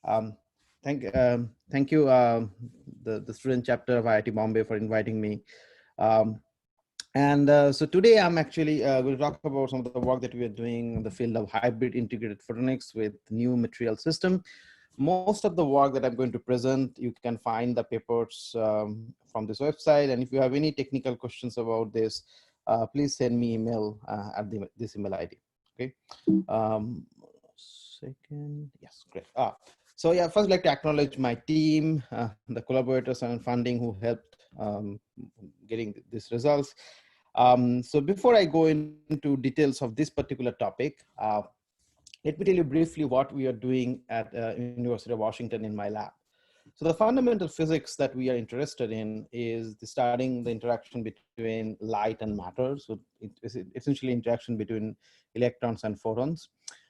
Um, thank you, the student chapter of IIT Bombay for inviting me. Um, so today I'm actually going to talk about some of the work that we are doing in the field of hybrid integrated photonics with new material system. Most of the work that I'm going to present, you can find the papers from this website. And if you have any technical questions about this, please send me email at this email ID. Okay. Second, yes, great. So yeah, first I'd like to acknowledge my team, the collaborators and funding who helped getting these results. So before I go into details of this particular topic, let me tell you briefly what we are doing at University of Washington in my lab. So the fundamental physics that we are interested in is studying the interaction between light and matter. So it is essentially interaction between electrons and photons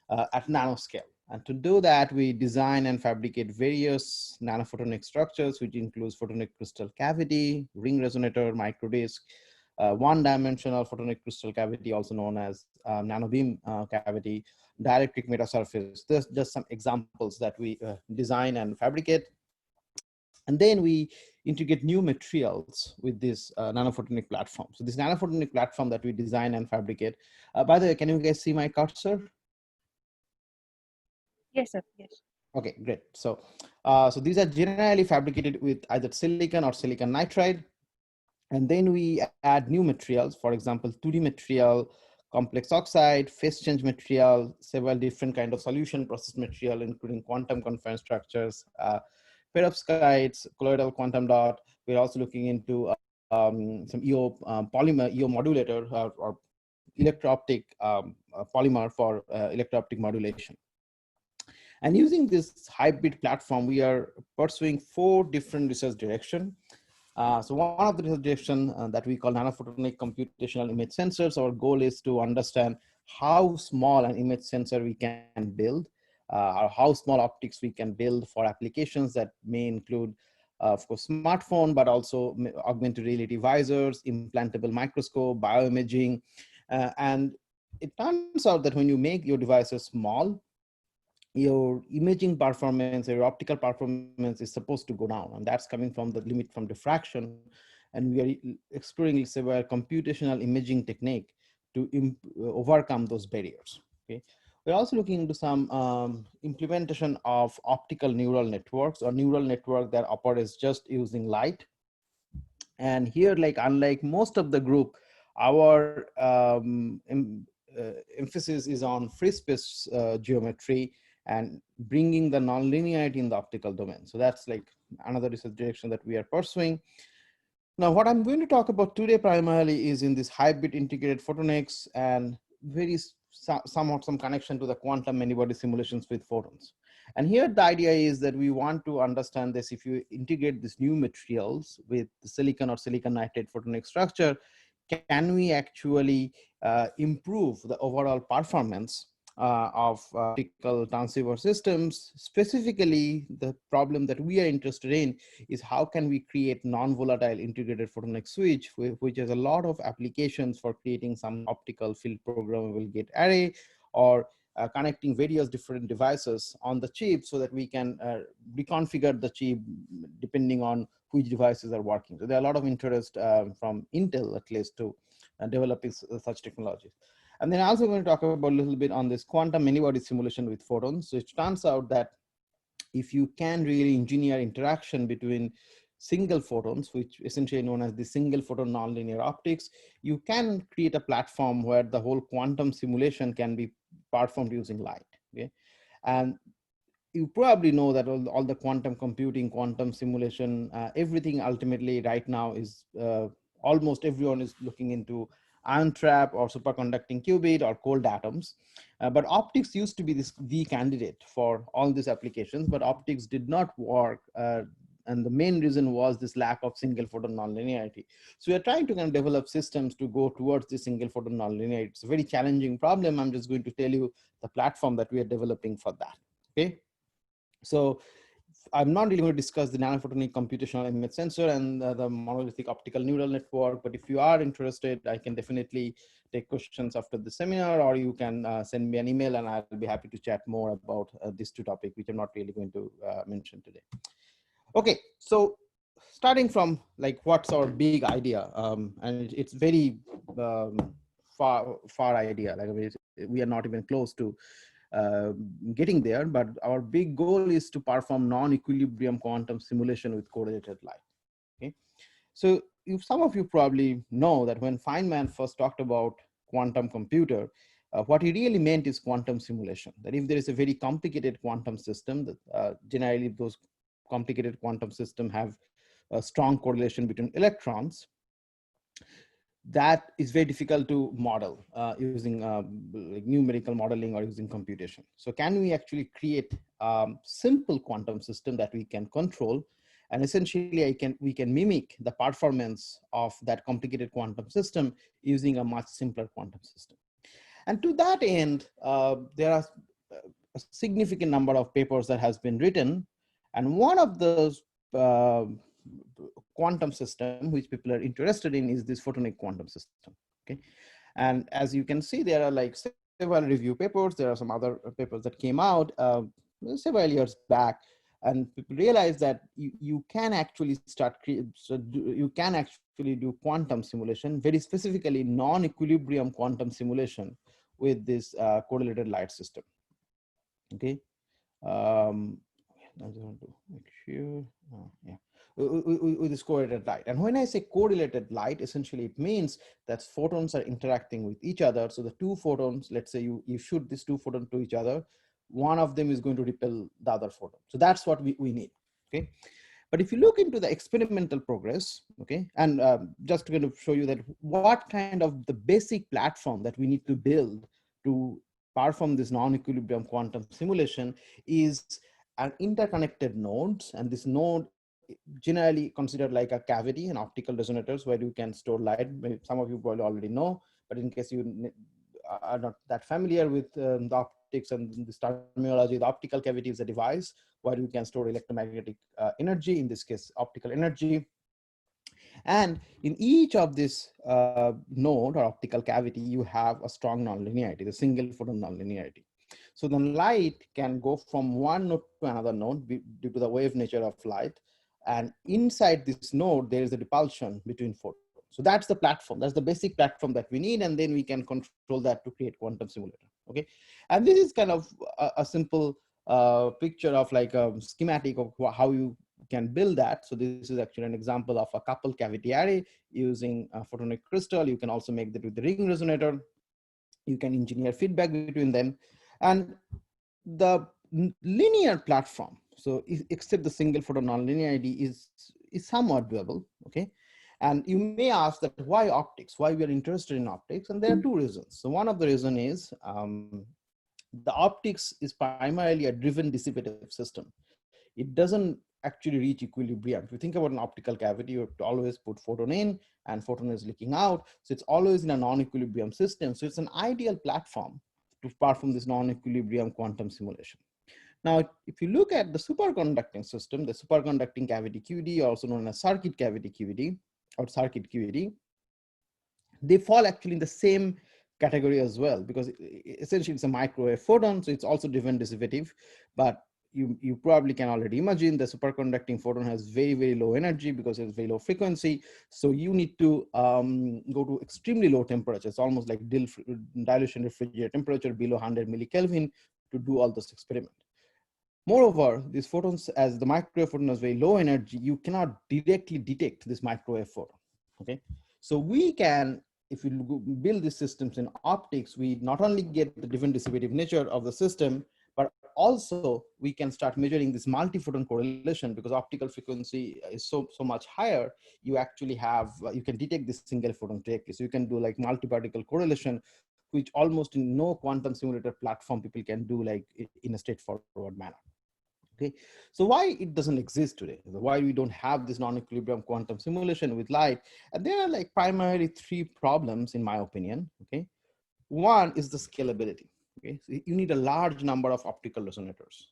at nanoscale. And to do that, we design and fabricate various nanophotonic structures, which includes photonic crystal cavity, ring resonator, microdisc, one-dimensional photonic crystal cavity, also known as nanobeam cavity, dielectric metasurface. There's just some examples that we design and fabricate. And then we integrate new materials with this nanophotonic platform. So this nanophotonic platform that we design and fabricate. By the way, can you guys see my cursor? Yes, sir. Yes. Okay, great. So, so these are generally fabricated with either silicon or silicon nitride. And then we add new materials, for example, 2D material, complex oxide, phase change material, several different kind of solution process material, including quantum confined structures, perovskites, colloidal quantum dot. We're also looking into some EO polymer, EO modulator or electro-optic polymer for electro-optic modulation. And using this hybrid platform, we are pursuing 4 different research directions. So one of the research directions that we call nanophotonic computational image sensors, our goal is to understand how small an image sensor we can build, or how small optics we can build for applications that may include, of course, smartphone, but also augmented reality visors, implantable microscope, bioimaging. And it turns out that when you make your devices small, your imaging performance, your optical performance is supposed to go down, and that's coming from the limit from diffraction. And we are exploring several computational imaging technique to overcome those barriers. Okay, we're also looking into some implementation of optical neural networks or neural network that operates just using light. And here, like unlike most of the group, our emphasis is on free space geometry and bringing the nonlinearity in the optical domain. So that's like another research direction that we are pursuing. Now, what I'm going to talk about today primarily is in this hybrid integrated photonics and somewhat some connection to the quantum many-body simulations with photons. And here the idea is that we want to understand this: if you integrate these new materials with the silicon or silicon nitride photonic structure, can we actually improve the overall performance of optical transceiver systems? Specifically, the problem that we are interested in is how can we create non-volatile integrated photonic switch, which has a lot of applications for creating some optical field programmable gate array, or connecting various different devices on the chip so that we can reconfigure the chip depending on which devices are working. So there are a lot of interest from Intel, at least, to developing such technologies. And then I'm also going to talk about a little bit on this quantum many-body simulation with photons. So it turns out that if you can really engineer interaction between single photons, which essentially known as the single photon nonlinear optics, you can create a platform where the whole quantum simulation can be performed using light. Okay, and you probably know that all the quantum computing, quantum simulation, everything ultimately right now is almost everyone is looking into ion trap or superconducting qubit or cold atoms. But optics used to be the candidate for all these applications, but optics did not work. And the main reason was this lack of single photon nonlinearity. So we are trying to kind of develop systems to go towards the single photon nonlinearity. It's a very challenging problem. I'm just going to tell you the platform that we are developing for that. Okay. So I'm not really going to discuss the nanophotonic computational image sensor and the monolithic optical neural network, but if you are interested, I can definitely take questions after the seminar, or you can send me an email and I'll be happy to chat more about these two topics, which I'm not really going to mention today. Okay, so starting from like what's our big idea, and it's very far idea. Like we are not even close to getting there, but our big goal is to perform non-equilibrium quantum simulation with correlated light. Okay, so some of you probably know that when Feynman first talked about quantum computer, what he really meant is quantum simulation. That if there is a very complicated quantum system, that generally those complicated quantum system have a strong correlation between electrons, that is very difficult to model using like numerical modeling or using computation. So can we actually create simple quantum system that we can control, and essentially we can mimic the performance of that complicated quantum system using a much simpler quantum system. And to that end, there are a significant number of papers that has been written, and one of those quantum system which people are interested in is this photonic quantum system. Okay, and as you can see, there are like several review papers. There are some other papers that came out several years back, and people realize that you can actually you can actually do quantum simulation, very specifically non-equilibrium quantum simulation with this correlated light system. Okay, I just want to make sure. Yeah, with this correlated light. And when I say correlated light, essentially it means that photons are interacting with each other. So the two photons, let's say you shoot these two photons to each other, one of them is going to repel the other photon. So that's what we need. Okay. But if you look into the experimental progress, okay, and just to kind of show you that what kind of the basic platform that we need to build to perform this non-equilibrium quantum simulation is an interconnected nodes, and this node generally considered like a cavity and optical resonators where you can store light. Some of you probably already know, but in case you are not that familiar with the optics and this terminology, the optical cavity is a device where you can store electromagnetic energy, in this case optical energy. And in each of this node or optical cavity, you have a strong nonlinearity, the single photon nonlinearity. So the light can go from one node to another node due to the wave nature of light. And inside this node, there is a repulsion between photons. So that's the platform. That's the basic platform that we need. And then we can control that to create quantum simulator. Okay. And this is kind of a simple picture of like a schematic of how you can build that. So this is actually an example of a couple cavity array using a photonic crystal. You can also make that with the ring resonator. You can engineer feedback between them. And the linear platform, so except the single photon nonlinearity, is somewhat doable. Okay. And you may ask that why optics, why we are interested in optics? And there are two reasons. So one of the reason is the optics is primarily a driven dissipative system. It doesn't actually reach equilibrium. If you think about an optical cavity, you have to always put photon in and photon is leaking out. So it's always in a non-equilibrium system. So it's an ideal platform to perform this non-equilibrium quantum simulation. Now, if you look at the superconducting system, the superconducting cavity QED, also known as circuit cavity QED or circuit QED, they fall actually in the same category as well, because essentially it's a microwave photon, so it's also driven dissipative. But you probably can already imagine the superconducting photon has very, very low energy because it's very low frequency. So you need to go to extremely low temperatures, almost like dilution refrigerator temperature below 100 millikelvin to do all this experiment. Moreover, these photons, as the microwave photon has very low energy, you cannot directly detect this microwave photon. Okay, so we can, if you build these systems in optics, we not only get the different dissipative nature of the system, but also we can start measuring this multi-photon correlation, because optical frequency is so much higher. You actually have, you can detect this single photon directly. So you can do like multi-particle correlation, which almost in no quantum simulator platform people can do like in a straightforward manner. Okay, so why it doesn't exist today? Why we don't have this non-equilibrium quantum simulation with light? And there are like primarily three problems in my opinion. Okay, one is the scalability. Okay, so you need a large number of optical resonators.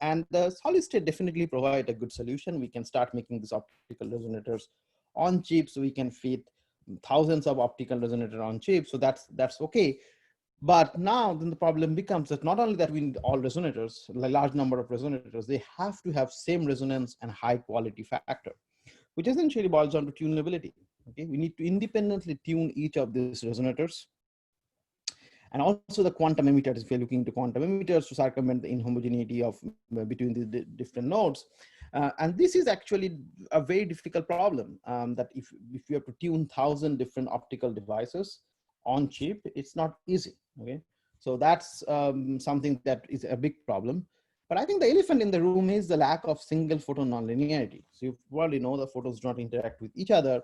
And the solid state definitely provide a good solution. We can start making these optical resonators on chips, so we can fit thousands of optical resonators on chips. So that's okay. But now then the problem becomes that not only that we need all resonators, a large number of resonators, they have to have same resonance and high quality factor, which essentially boils down to tunability. Okay, we need to independently tune each of these resonators. And also the quantum emitters, if you're looking into quantum emitters to circumvent the inhomogeneity of between the different nodes. And this is actually a very difficult problem, that if you have to tune 1,000 different optical devices on chip, it's not easy, okay? So that's something that is a big problem. But I think the elephant in the room is the lack of single photon nonlinearity. So you probably know the photons do not interact with each other.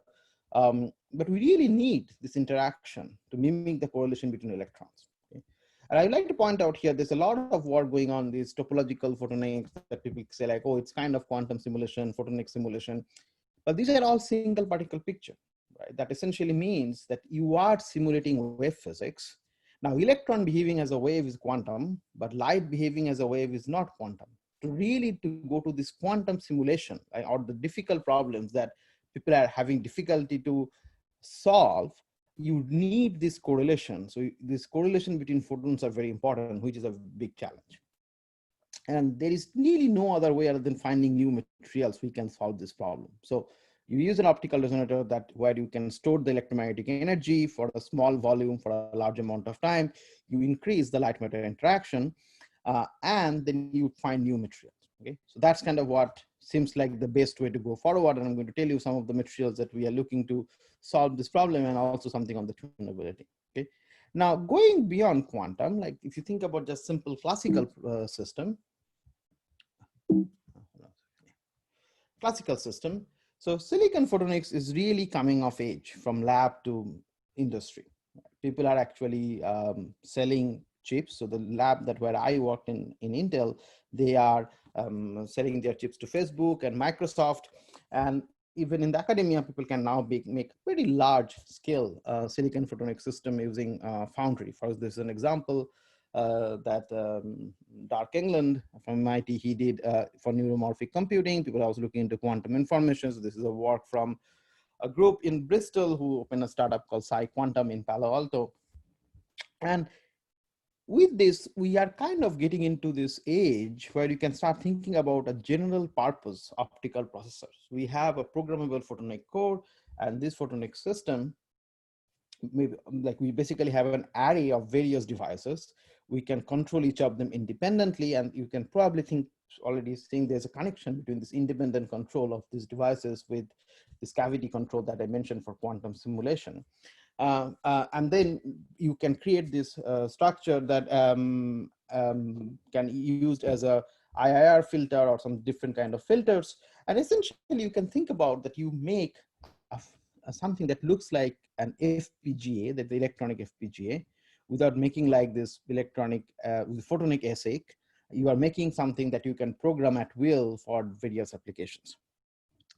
But we really need this interaction to mimic the correlation between electrons. Okay? And I'd like to point out here, there's a lot of work going on, these topological photonics that people say like, oh, it's kind of quantum simulation, photonic simulation. But these are all single particle picture, right? That essentially means that you are simulating wave physics. Now, electron behaving as a wave is quantum, but light behaving as a wave is not quantum. To really to go to this quantum simulation, right, or the difficult problems that people are having difficulty to solve, you need this correlation. So this correlation between photons are very important, which is a big challenge. And there is really no other way other than finding new materials we can solve this problem. So you use an optical resonator that where you can store the electromagnetic energy for a small volume for a large amount of time. You increase the light matter interaction, and then you find new materials. Okay, so that's kind of what seems like the best way to go forward. And I'm going to tell you some of the materials that we are looking to solve this problem, and also something on the tunability. Okay, now going beyond quantum, like if you think about just simple classical system, so silicon photonics is really coming of age from lab to industry. People are actually selling chips. So the lab that where I worked in Intel, they are selling their chips to Facebook and Microsoft. And even in the academia, people can now make pretty large scale silicon photonic system using foundry. For this is an example that Dark England from MIT, he did for neuromorphic computing. People are also looking into quantum information. So this is a work from a group in Bristol who opened a startup called Psi Quantum in Palo Alto. And with this, we are kind of getting into this age where you can start thinking about a general purpose optical processors. We have a programmable photonic core, and this photonic system, we basically have an array of various devices. We can control each of them independently, and you can probably already think there's a connection between this independent control of these devices with this cavity control that I mentioned for quantum simulation. And then you can create this structure that can be used as a IIR filter or some different kind of filters. And essentially you can think about that you make something that looks like an FPGA, that the electronic FPGA, without making like this electronic with photonic ASIC. You are making something that you can program at will for various applications.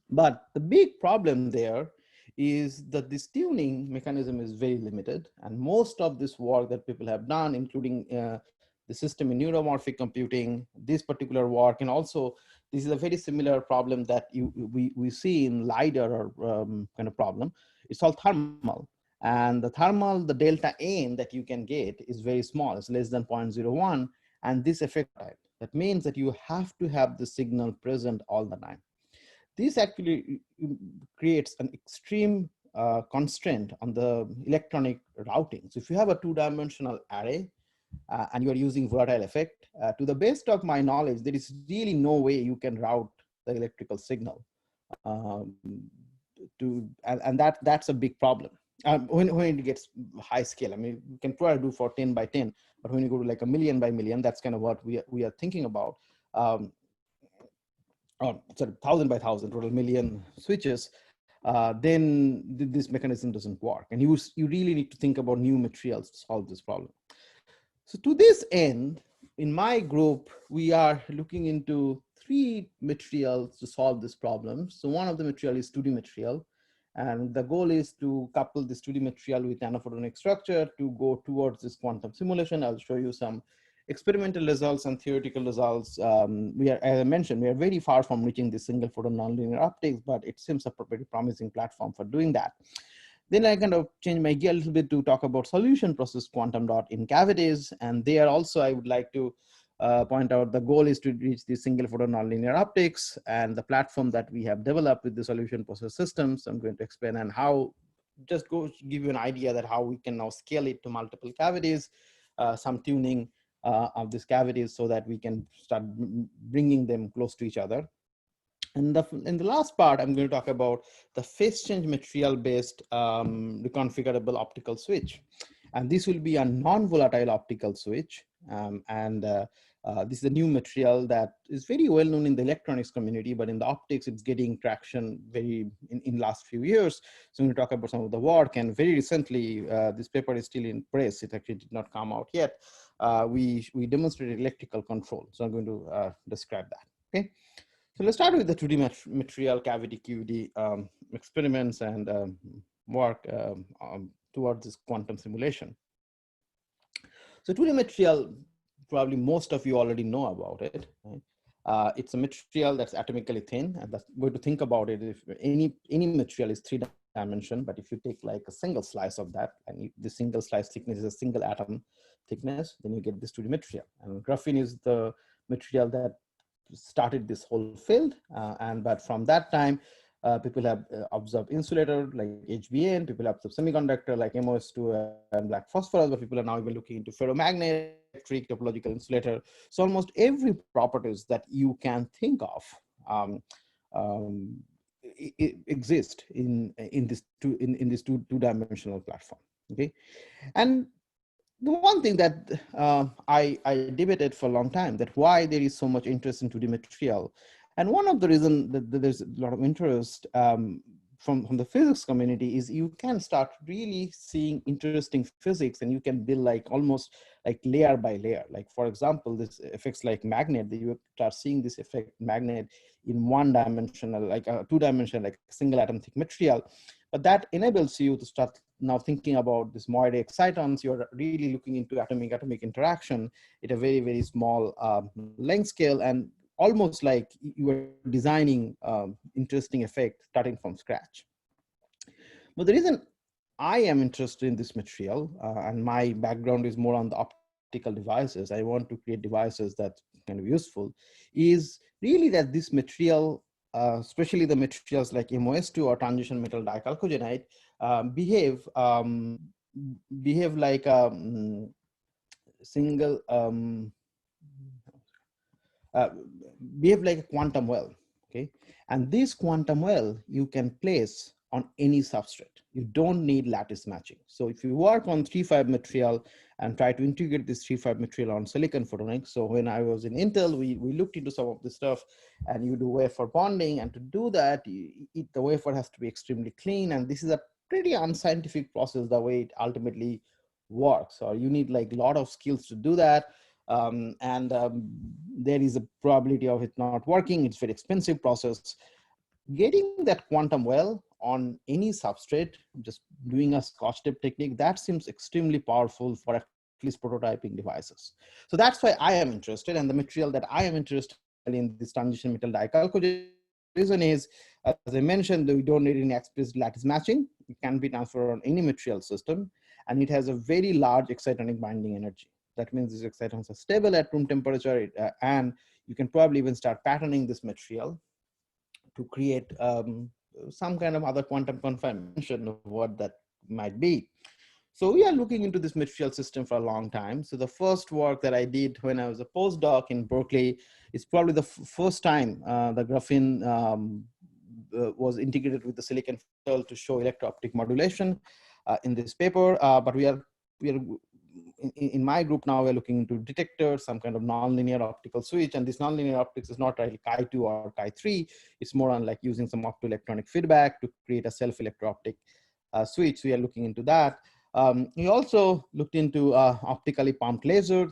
But the big problem there is that this tuning mechanism is very limited, and most of this work that people have done, including the system in neuromorphic computing, this particular work, and also this is a very similar problem that we see in LIDAR or kind of problem. It's all thermal, and the delta N that you can get is very small. It's less than 0.01, and this affects it. That means that you have to have the signal present all the time. This actually creates an extreme constraint on the electronic routing. So if you have a two-dimensional array and you are using volatile effect, to the best of my knowledge, there is really no way you can route the electrical signal. And that's a big problem. When it gets high scale, I mean, you can probably do for 10 by 10, but when you go to like a million by million, that's kind of what we are thinking about. Or sorry, 1,000 by 1,000, total million switches, then this mechanism doesn't work. And you really need to think about new materials to solve this problem. So to this end, in my group, we are looking into 3 materials to solve this problem. So one of the material is 2D material, And the goal is to couple this 2D material with nanophotonic structure to go towards this quantum simulation. I'll show you some experimental results and theoretical results. We are, as I mentioned, we are very far from reaching the single photon nonlinear optics, but it seems a pretty promising platform for doing that. Then I kind of change my gear a little bit to talk about solution process quantum dot in cavities. And there also I would like to point out the goal is to reach the single photon nonlinear optics, and the platform that we have developed with the solution process systems. I'm going to explain and how, just go give you an idea that how we can now scale it to multiple cavities, some tuning of these cavities so that we can start bringing them close to each other. And in the last part, I'm going to talk about the phase change material based reconfigurable optical switch. And this will be a non-volatile optical switch. This is a new material that is very well known in the electronics community, but in the optics, it's getting traction very in last few years. So I'm going to talk about some of the work. And very recently, this paper is still in press. It actually did not come out yet. We demonstrated electrical control. So I'm going to describe that, okay? So let's start with the 2D material cavity QD experiments and work towards this quantum simulation. So 2D material, probably most of you already know about it. Right? It's a material that's atomically thin, and that's way to think about it. If any material is 3-dimensional, but if you take like a single slice of that, and the single slice thickness is a single atom thickness, then you get this 2D material. And graphene is the material that started this whole field, but from that time, people have observed insulator like HBN, people have observed semiconductor like MOS2 and black phosphorus, but people are now even looking into ferromagnet, topological insulator. So almost every properties that you can think of exist in this two-dimensional platform. Okay, and the one thing that I debated for a long time, that why there is so much interest in 2D material. And one of the reasons that there's a lot of interest from the physics community is you can start really seeing interesting physics, and you can build like almost like layer by layer. Like for example, this effects like magnet, that you start seeing this effect magnet in one-dimensional, like a 2-dimensional, like single atom thick material. But that enables you to start now thinking about this moire excitons. You're really looking into atomic interaction at a very, very small length scale, and almost like you are designing interesting effect starting from scratch. But the reason I am interested in this material, and my background is more on the optical devices, I want to create devices that kind of useful, is really that this material, especially the materials like MOS2 or transition metal dichalcogenide, behave like a single, behave like a quantum well, okay? And this quantum well you can place on any substrate. You don't need lattice matching. So if you work on 3-5 material and try to integrate this 3-5 material on silicon photonics. So when I was in Intel, we looked into some of this stuff, and you do wafer bonding, and to do that, the wafer has to be extremely clean, and this is a pretty unscientific process the way it ultimately works. Or you need like a lot of skills to do that. There is a probability of it not working. It's a very expensive process. Getting that quantum well on any substrate, just doing a Scotch tape technique, that seems extremely powerful for at least prototyping devices. So that's why I am interested, and the material that I am interested in this transition metal dichalcogenide reason is, as I mentioned, that we don't need any explicit lattice matching. It can be transferred on any material system, and it has a very large excitonic binding energy. That means these excitons are stable at room temperature, and you can probably even start patterning this material to create some kind of other quantum conformation of what that might be. So we are looking into this material system for a long time. So the first work that I did when I was a postdoc in Berkeley is probably the first time the graphene was integrated with the silicon to show electro-optic modulation in this paper. But we are in my group now, we're looking into detectors, some kind of nonlinear optical switch. And this nonlinear optics is not really Chi2 or Chi3. It's more on like using some optoelectronic feedback to create a self-electro-optic switch. We are looking into that. We also looked into optically pumped laser.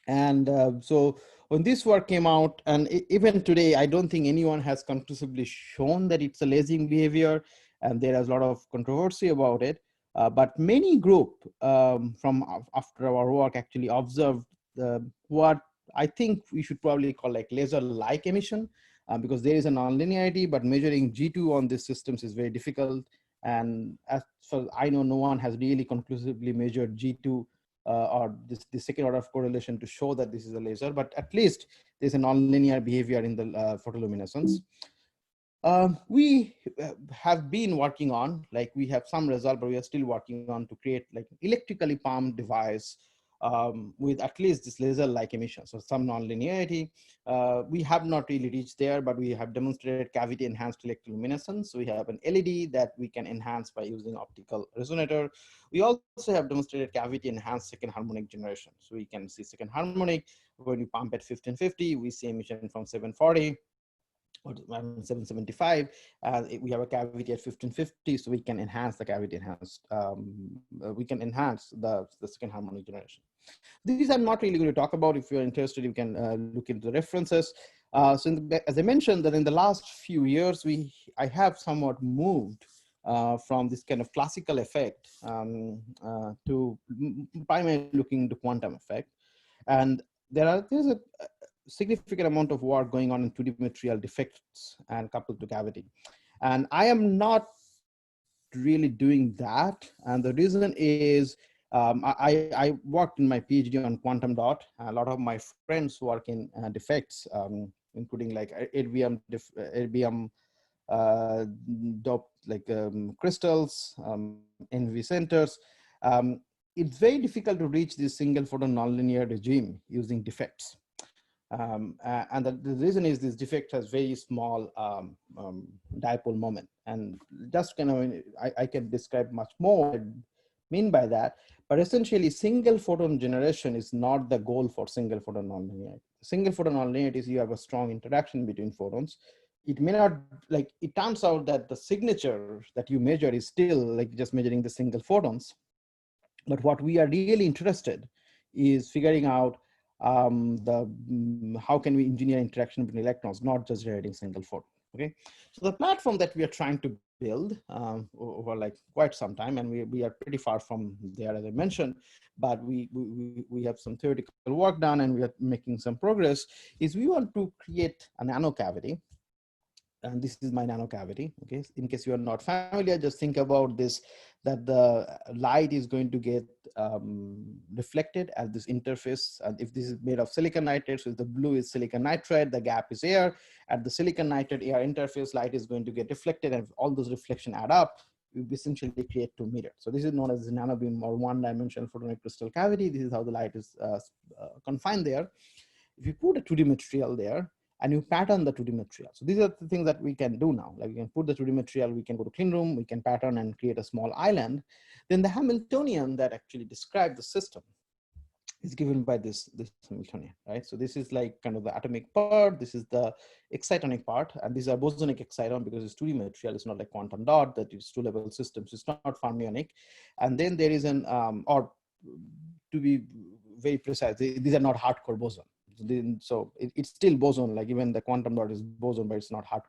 And so when this work came out, and even today, I don't think anyone has conclusively shown that it's a lasing behavior. and there is a lot of controversy about it. But many group from after our work actually observed what I think we should probably call like laser-like emission, because there is a nonlinearity, but measuring G2 on these systems is very difficult. And as far as I know, no one has really conclusively measured G2 or the second order of correlation to show that this is a laser, but at least there's a nonlinear behavior in the photoluminescence. We have been working on, like we have some result, but we are still working on to create like electrically pumped device with at least this laser-like emission, so some nonlinearity. We have not really reached there, but we have demonstrated cavity-enhanced electroluminescence. So we have an LED that we can enhance by using optical resonator. We also have demonstrated cavity-enhanced second harmonic generation. So we can see second harmonic when you pump at 1550, we see emission from 740. Or 775, we have a cavity at 1550, so we can enhance the cavity enhanced, we can enhance the second harmonic generation. These I'm not really going to talk about. If you're interested, you can look into the references. So as I mentioned, that in the last few years, I have somewhat moved from this kind of classical effect to primarily looking into quantum effect. And there's a significant amount of work going on in 2D material defects and coupled to cavity. And I am not really doing that. And the reason is I worked in my PhD on quantum dot. A lot of my friends work in defects, including like erbium doped like crystals, NV centers. It's very difficult to reach this single photon nonlinear regime using defects. And the reason is this defect has very small dipole moment. And just kind of, I can describe much more what I mean by that. But essentially, single photon generation is not the goal for single photon nonlinearity. Single photon nonlinearity is you have a strong interaction between photons. It may not, like, it turns out that the signature that you measure is still like just measuring the single photons. But what we are really interested is figuring out how can we engineer interaction between electrons, not just generating single photon. Okay, so the platform that we are trying to build over like quite some time, and we are pretty far from there, as I mentioned, but we have some theoretical work done and we are making some progress, is we want to create a nano cavity. And this is my nano cavity. Okay, in case you are not familiar, just think about this, that the light is going to get reflected at this interface. And if this is made of silicon nitride, so if the blue is silicon nitride, the gap is air. At the silicon nitride air interface, light is going to get reflected, and if all those reflection add up, we essentially create 2 mirrors. So this is known as the nanobeam or one-dimensional photonic crystal cavity. This is how the light is confined there. If you put a 2D material there, and you pattern the 2D material. So these are the things that we can do now. Like we can put the 2D material, we can go to clean room, we can pattern and create a small island. Then the Hamiltonian that actually describes the system is given by this Hamiltonian, right? So this is like kind of the atomic part, this is the excitonic part, and these are bosonic exciton because it's 2D material, it's not like quantum dot that is 2-level systems, it's not fermionic. And then there is an, or to be very precise, these are not hardcore boson. So it's still boson, like even the quantum dot is boson, but it's not hard.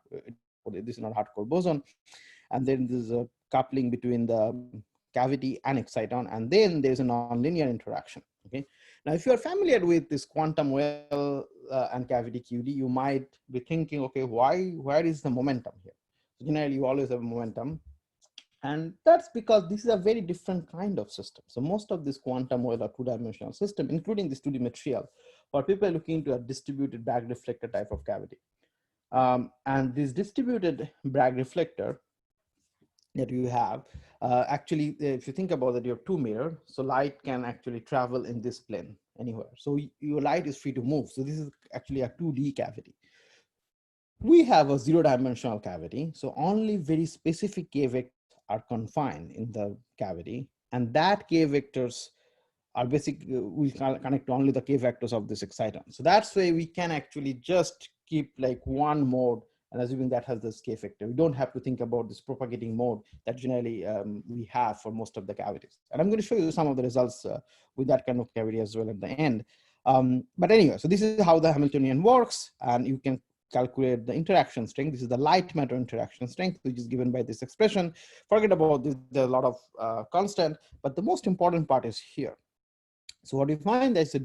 This is not hardcore boson. And then there's a coupling between the cavity and exciton, and then there's a nonlinear interaction. Okay. Now, if you are familiar with this quantum well and cavity QD, you might be thinking, okay, where is the momentum here? So generally, you always have a momentum. And that's because this is a very different kind of system. So most of this quantum well or 2-dimensional system, including this 2D material, for people looking into a distributed Bragg reflector type of cavity. And this distributed Bragg reflector that you have, actually, if you think about it, you have 2 mirrors. So light can actually travel in this plane anywhere. So your light is free to move. So this is actually a 2D cavity. We have a 0-dimensional cavity. So only very specific K vectors are confined in the cavity, and that K vectors are basically, we connect only the K vectors of this exciton. So that's why we can actually just keep like one mode, and assuming that has this K vector, we don't have to think about this propagating mode that generally we have for most of the cavities. And I'm going to show you some of the results with that kind of cavity as well at the end. But anyway, so this is how the Hamiltonian works, and you can calculate the interaction strength. This is the light matter interaction strength, which is given by this expression. Forget about this, there's a lot of constant, but the most important part is here. So what we find is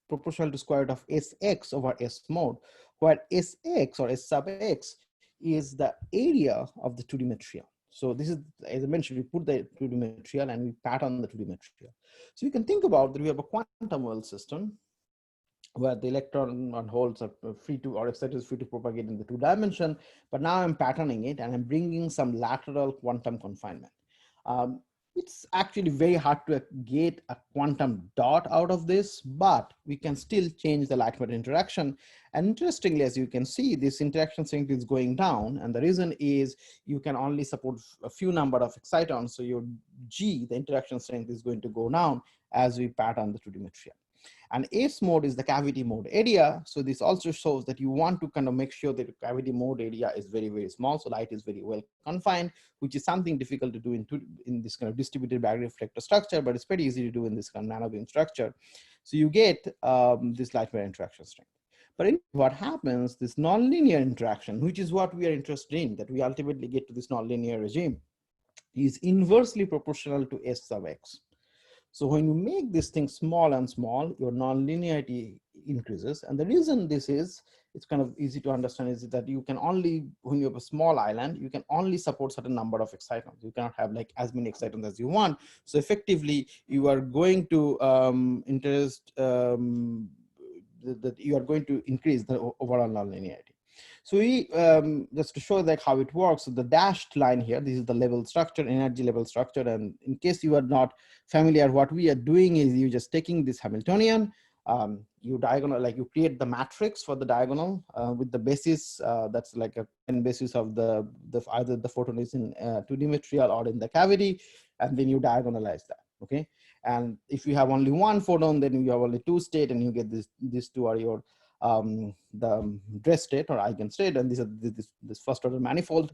proportional to square root of Sx over S mod, where Sx or S sub x is the area of the 2D material. So this is, as I mentioned, we put the 2D material and we pattern the 2D material. So you can think about that we have a quantum well system where the electron and holes are free to, or excited is free to propagate in the 2-dimension, but now I'm patterning it and I'm bringing some lateral quantum confinement. It's actually very hard to get a quantum dot out of this, but we can still change the light matter interaction. And interestingly, as you can see, this interaction strength is going down. And the reason is you can only support a few number of excitons. So your G, the interaction strength, is going to go down as we pattern the 2D material. And S mode is the cavity mode area. So this also shows that you want to kind of make sure that the cavity mode area is very, very small. So light is very well confined, which is something difficult to do in this kind of distributed Back reflector structure, but it's pretty easy to do in this kind of nanobeam structure. So you get this light matter interaction strength. But what happens, this nonlinear interaction, which is what we are interested in, that we ultimately get to this nonlinear regime, is inversely proportional to S sub x. So when you make this thing small and small, your nonlinearity increases. And the reason this is, it's kind of easy to understand, is that you can only, when you have a small island, you can only support certain number of excitons. You cannot have like as many excitons as you want. So effectively, you are going to that you are going to increase the overall nonlinearity. So we, just to show like how it works, so the dashed line here, this is the level structure, energy level structure. And in case you are not familiar, what we are doing is you just taking this Hamiltonian, you diagonal, like you create the matrix for the diagonal with the basis, that's like a basis of the either the photon is in 2D material or in the cavity, and then you diagonalize that, okay? And if you have only one photon, then you have only two state, and you get these two are your the dress state or eigenstate, and this first order manifold.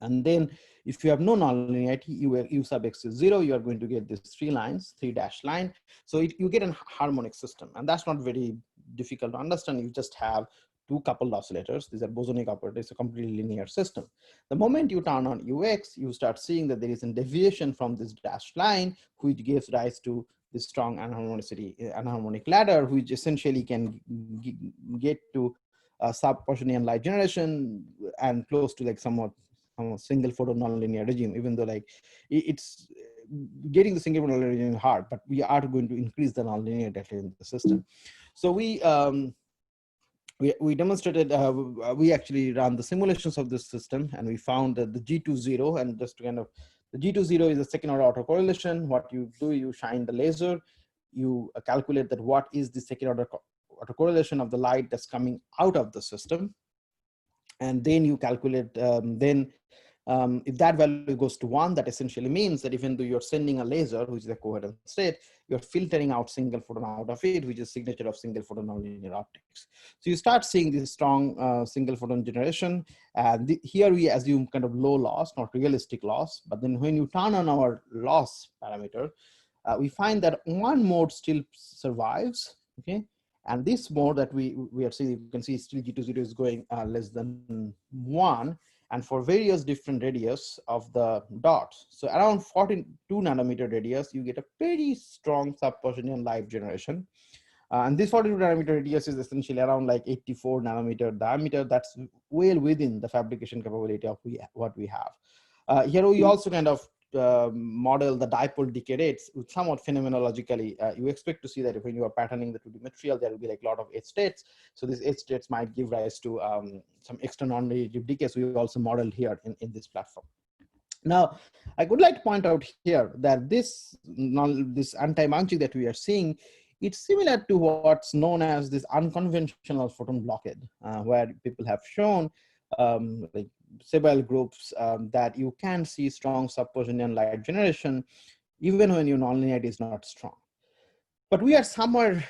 And then if you have no nonlinearity, u sub x is 0, you are going to get these three dashed line. So you get a harmonic system, and that's not very difficult to understand. You just have two coupled oscillators. These are bosonic operators. It's a completely linear system. The moment you turn on ux, you start seeing that there is a deviation from this dashed line, which gives rise to this strong anharmonic ladder, which essentially can get to sub-Purcellian light generation and close to like somewhat single photon nonlinear regime, even though like it's getting the single photon nonlinear regime hard, but we are going to increase the nonlinearity in the system. So we demonstrated, we actually ran the simulations of this system, and we found that the G20, and just to kind of, the G20 is the second order autocorrelation. What you do, you shine the laser, you calculate that what is the second order autocorrelation of the light that's coming out of the system. And then you calculate, if that value goes to 1, that essentially means that even though you're sending a laser, which is a coherent state, you're filtering out single photon out of it, which is signature of single photon nonlinear optics. So you start seeing this strong single photon generation. And here we assume kind of low loss, not realistic loss. But then when you turn on our loss parameter, we find that one mode still survives, okay? And this mode that we are seeing, you can see still G20 is going less than 1. And for various different radius of the dots. So around 42 nanometer radius, you get a pretty strong sub-Purcellian light generation. And this 42 nanometer radius is essentially around like 84 nanometer diameter. That's well within the fabrication capability of what we have. Here we also kind of model the dipole decay rates with somewhat phenomenologically. You expect to see that when you are patterning the 2D material, there will be like a lot of edge states. So these edge states might give rise to some extra non-radiative decay. So we also modeled here in this platform. Now, I would like to point out here that this anti-munching that we are seeing, it's similar to what's known as this unconventional photon blockade, where people have shown like several groups that you can see strong sub-Purcellian light generation even when your nonlinearity is not strong. But we are somewhere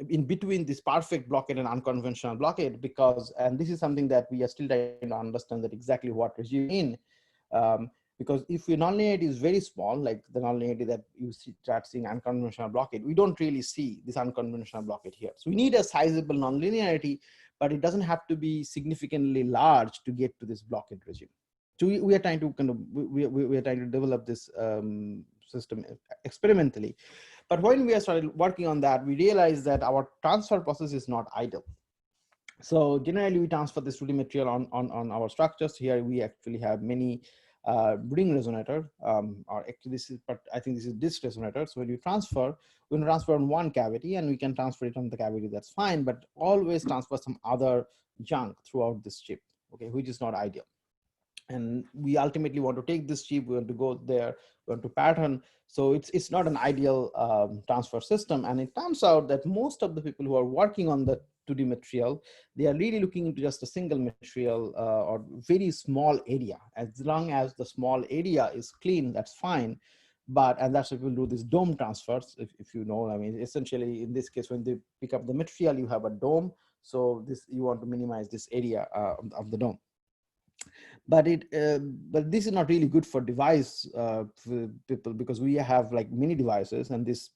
in between this perfect blockade and unconventional blockade, because, and this is something that we are still trying to understand that exactly what regime in, Because if your nonlinearity is very small, like the nonlinearity that you start seeing unconventional blockade, we don't really see this unconventional blockade here. So we need a sizable nonlinearity, but it doesn't have to be significantly large to get to this blockade regime. So we are trying to kind of, we are trying to develop this system experimentally. But when we started working on that, we realized that our transfer process is not idle. So generally we transfer this 2D material on our structures. Here we actually have many ring resonator, or actually this is, but I think this is disk resonator. So when you transfer, we can transfer on one cavity and we can transfer it on the cavity, that's fine, but always transfer some other junk throughout this chip, okay, which is not ideal. And we ultimately want to take this chip, we want to go there, we want to pattern. So it's not an ideal transfer system. And it turns out that most of the people who are working on the 2D material, they are really looking into just a single material or very small area. As long as the small area is clean, that's fine. But, and that's what we'll do this dome transfers, if you know, I mean, essentially in this case, when they pick up the material, you have a dome. So this, you want to minimize this area of the dome. But but this is not really good for device for people, because we have like many devices, and this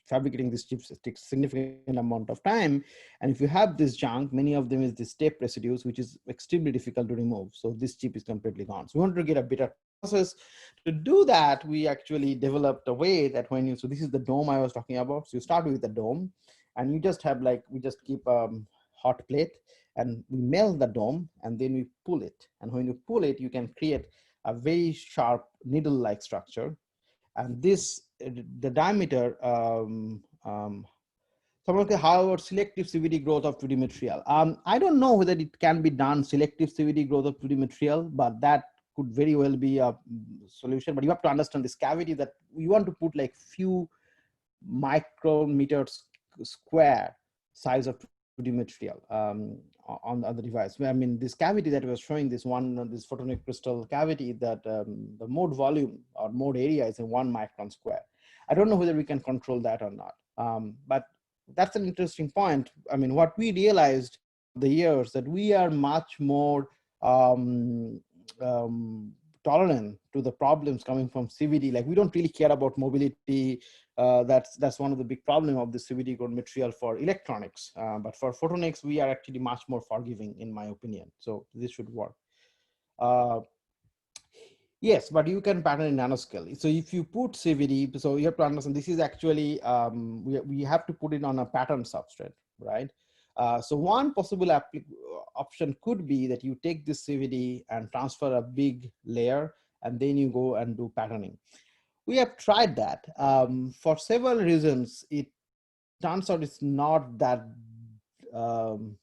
fabricating these chips takes significant amount of time. And if you have this junk, many of them is the step residues, which is extremely difficult to remove. So this chip is completely gone. So we want to get a better process. To do that, we actually developed a way that when you, so this is the dome I was talking about. So you start with the dome, and you just have like, we just keep hot plate, and we melt the dome, and then we pull it. And when you pull it, you can create a very sharp needle-like structure. And this, the diameter, however, selective CVD growth of 2D material. I don't know whether it can be done selective CVD growth of 2D material, but that could very well be a solution. But you have to understand this cavity that we want to put like few micrometers square size of 2D material on the device. I mean, this cavity that was showing, this photonic crystal cavity, that the mode volume or mode area is in 1 micron square. I don't know whether we can control that or not, but that's an interesting point. I mean, what we realized the years that we are much more tolerant to the problems coming from CVD. Like, we don't really care about mobility. That's one of the big problem of the CVD grown material for electronics. But for photonics, we are actually much more forgiving, in my opinion. So this should work. Yes, but you can pattern in nanoscale. So if you put CVD, so you have to understand this is actually, we have to put it on a pattern substrate, right? So one possible option could be that you take this CVD and transfer a big layer, and then you go and do patterning. We have tried that. For several reasons, it turns out it's not that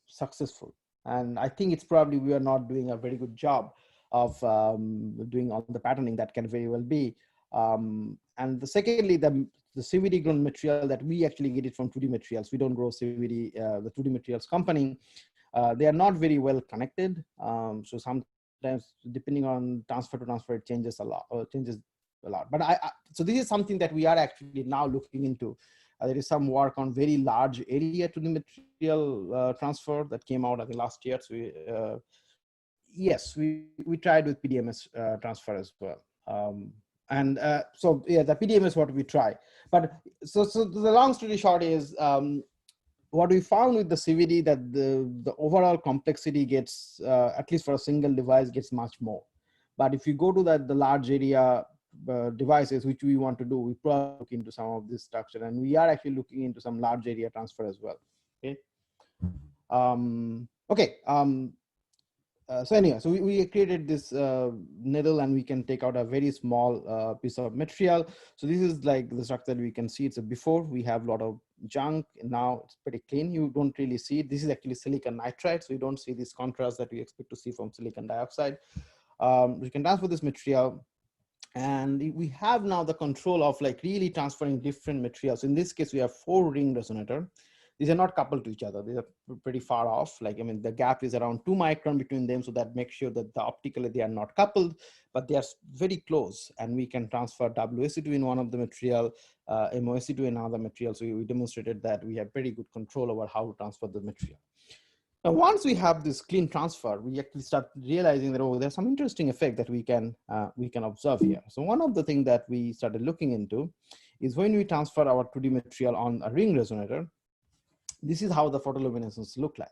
successful. And I think it's probably we are not doing a very good job of doing all the patterning that can very well be. And secondly, the CVD grown material that we actually get it from 2D materials. We don't grow CVD, the 2D materials company. They are not very well connected. So sometimes depending on transfer to transfer, it changes a lot, But so this is something that we are actually now looking into. There is some work on very large area to the material transfer that came out, I think, last year. So yes, we tried with PDMS transfer as well. So yeah, the PDMS is what we try. But so the long story short is, what we found with the CVD, that the overall complexity gets, at least for a single device, gets much more. But if you go to the large area devices, which we want to do, we probably look into some of this structure, and we are actually looking into some large area transfer as well. Okay. So anyway, so we created this needle, and we can take out a very small piece of material. So this is like the structure that we can see. It's a before. We have a lot of junk. Now it's pretty clean. You don't really see it. This is actually silicon nitride. So you don't see this contrast that we expect to see from silicon dioxide. We can transfer this material. And we have now the control of like really transferring different materials. In this case, we have 4 ring resonator. These are not coupled to each other. These are pretty far off. Like, I mean, the gap is around 2 micron between them. So that makes sure that optically they are not coupled, but they are very close. And we can transfer WSE2 in one of the material, MOSE2 in another material. So we demonstrated that we have pretty good control over how to transfer the material. Now, once we have this clean transfer, we actually start realizing that, oh, there's some interesting effect that we can observe here. So one of the things that we started looking into is when we transfer our 2D material on a ring resonator, this is how the photoluminescence look like.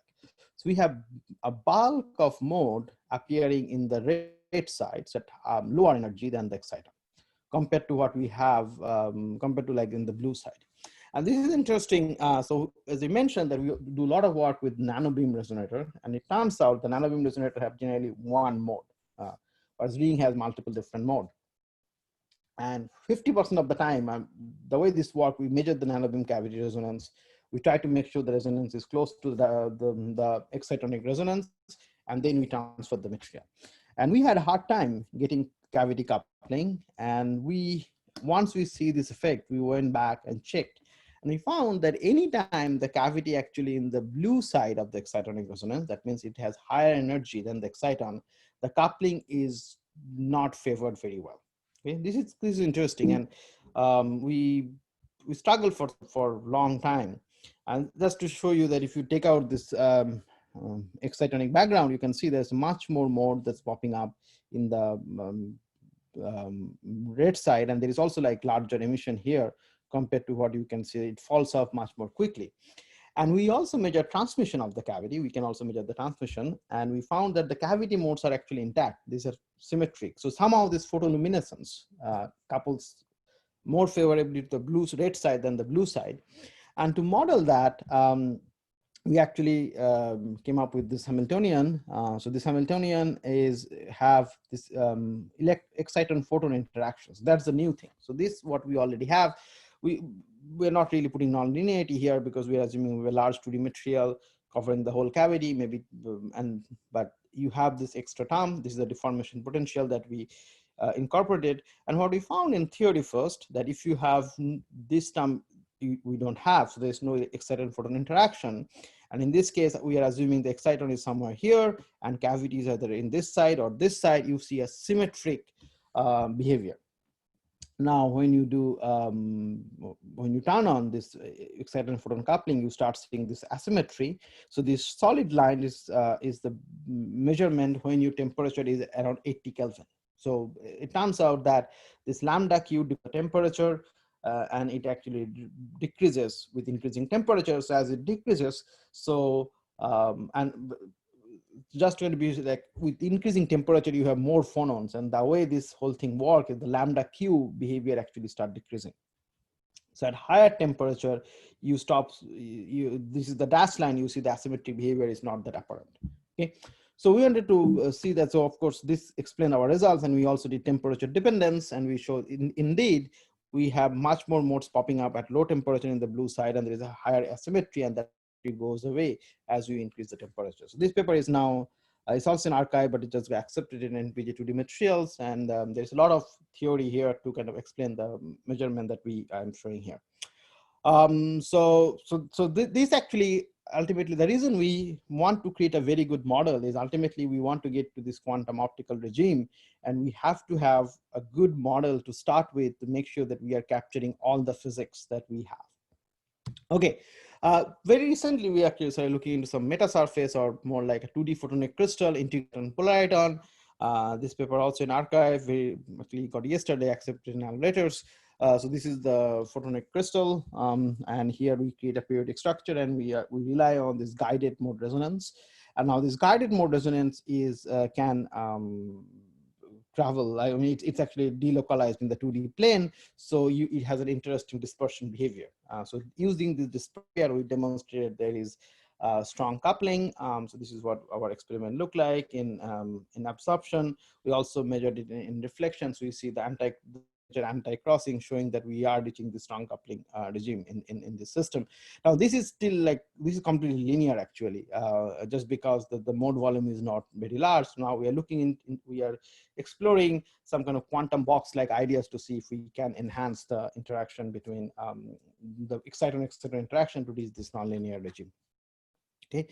So we have a bulk of mode appearing in the red sides at lower energy than the exciton, compared to what we have, compared to like in the blue side. And this is interesting. So as I mentioned, that we do a lot of work with nanobeam resonator, and it turns out the nanobeam resonator have generally one mode, whereas ring has multiple different modes. And 50% of the time, the way this works, we measure the nanobeam cavity resonance. We try to make sure the resonance is close to the excitonic resonance, and then we transfer the material. And we had a hard time getting cavity coupling. And once we see this effect, we went back and checked. And we found that anytime the cavity actually in the blue side of the excitonic resonance, that means it has higher energy than the exciton, the coupling is not favored very well. Okay, this is interesting, and we struggled for a long time. And just to show you that if you take out this excitonic background, you can see there's much more mode that's popping up in the red side, and there is also like larger emission here compared to what you can see. It falls off much more quickly. And we also measure transmission of the cavity. We can also measure the transmission, and we found that the cavity modes are actually intact. These are symmetric. So somehow this photoluminescence couples more favorably to the red side than the blue side. And to model that, we actually came up with this Hamiltonian. So this Hamiltonian have this exciton-photon interactions. That's the new thing. So this what we already have. We're not really putting nonlinearity here because we're assuming we have a large 2D material covering the whole cavity, maybe, but you have this extra term. This is the deformation potential that we incorporated. And what we found in theory first, that if you have this term, we don't have, so there's no exciton-photon interaction. And in this case, we are assuming the exciton is somewhere here and cavity is either in this side or this side, you see a symmetric behavior. Now, when you do, when you turn on this exciton-photon coupling, you start seeing this asymmetry. So this solid line is the measurement when your temperature is around 80 Kelvin. So it turns out that this lambda q, the temperature, and it actually decreases with increasing temperatures as it decreases. So, and just going to be like with increasing temperature, you have more phonons, and the way this whole thing works is the lambda q behavior actually start decreasing. So at higher temperature, you stop, this is the dashed line, you see the asymmetric behavior is not that apparent. Okay. So we wanted to see that. So of course, this explained our results, and we also did temperature dependence, and we showed indeed, we have much more modes popping up at low temperature in the blue side, and there is a higher asymmetry, and that goes away as you increase the temperature. So this paper is now, it's also in archive, but it just got accepted in NPJ 2D materials. And there's a lot of theory here to kind of explain the measurement that I'm showing here. So this actually, ultimately, the reason we want to create a very good model is ultimately we want to get to this quantum optical regime, and we have to have a good model to start with to make sure that we are capturing all the physics that we have. Okay, very recently we actually started looking into some metasurface, or more like a 2D photonic crystal exciton-polariton. This paper also in archive, we actually got yesterday accepted in our letters. So this is the photonic crystal, and here we create a periodic structure, and we rely on this guided mode resonance. And now this guided mode resonance can travel. I mean, it's actually delocalized in the 2D plane, so it has an interesting dispersion behavior. So using this dispersion, we demonstrated there is strong coupling. So this is what our experiment looked like in absorption. We also measured it in reflection, so you see the anti-crossing, showing that we are reaching the strong coupling regime in this system. Now this is still like, this is completely linear actually, just because the mode volume is not very large. So now we are looking we are exploring some kind of quantum box like ideas to see if we can enhance the interaction between the exciton-exciton interaction to reach this nonlinear regime. Okay.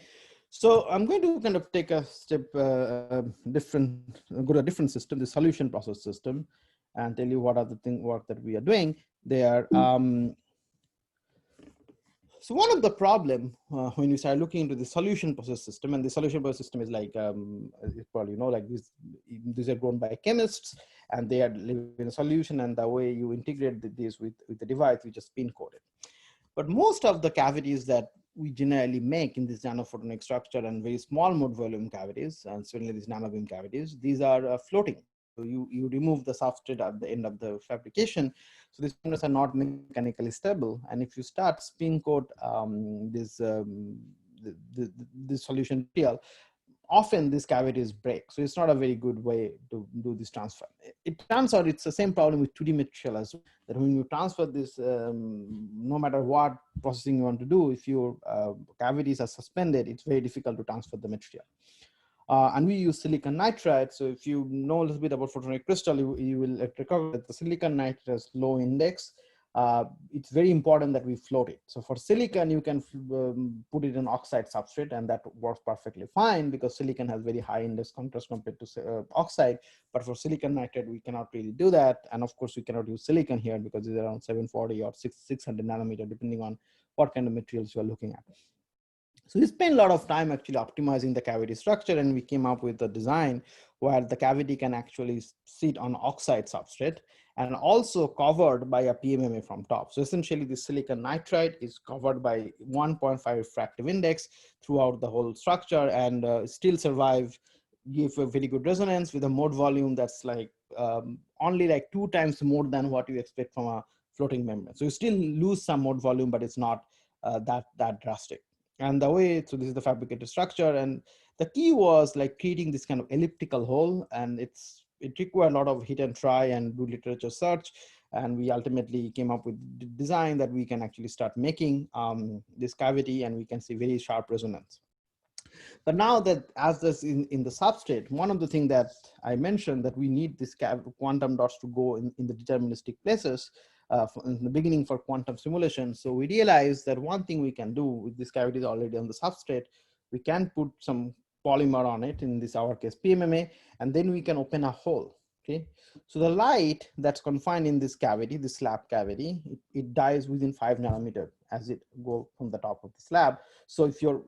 So I'm going to kind of take a step go to a different system, the solution process system, and tell you what are the work that we are doing there. So one of the problem when you start looking into the solution process system, and the solution process system is like, you probably know, like these are grown by chemists, and they are living in a solution, and the way you integrate this with the device, which is spin coated. But most of the cavities that we generally make in this nanophotonic structure and very small mode volume cavities, and certainly these nanobeam cavities, these are floating. So you remove the substrate at the end of the fabrication. So these components are not mechanically stable. And if you start spin coat this solution material, often these cavities break. So it's not a very good way to do this transfer. It turns out it's the same problem with 2D material as well, that when you transfer this, no matter what processing you want to do, if your cavities are suspended, it's very difficult to transfer the material. And we use silicon nitride. So if you know a little bit about photonic crystal, you will recognize that the silicon nitride has low index. It's very important that we float it. So for silicon, you can put it in oxide substrate, and that works perfectly fine because silicon has very high index contrast compared to oxide. But for silicon nitride, we cannot really do that. And of course, we cannot use silicon here because it's around 740 or 600 nanometer, depending on what kind of materials you are looking at. So we spent a lot of time actually optimizing the cavity structure, and we came up with a design where the cavity can actually sit on oxide substrate and also covered by a PMMA from top. So essentially the silicon nitride is covered by 1.5 refractive index throughout the whole structure, and still survive, give a very good resonance with a mode volume that's like only like 2 times more than what you expect from a floating membrane. So you still lose some mode volume, but it's not that drastic. And the way, so this is the fabricated structure, and the key was like creating this kind of elliptical hole, and it required a lot of hit and try and do literature search, and we ultimately came up with the design that we can actually start making this cavity, and we can see very sharp resonance. But now that as this in the substrate, one of the things that I mentioned that we need this quantum dots to go in the deterministic places in the beginning for quantum simulation. So we realized that one thing we can do with this cavity is already on the substrate, we can put some polymer on it, in this our case PMMA, and then we can open a hole. Okay, so the light that's confined in this cavity, this slab cavity, it dies within 5 nanometer as it go from the top of the slab. So if your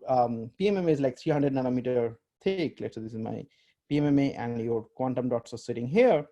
PMMA is like 300 nanometer thick, let's say this is my PMMA, and your quantum dots are sitting here,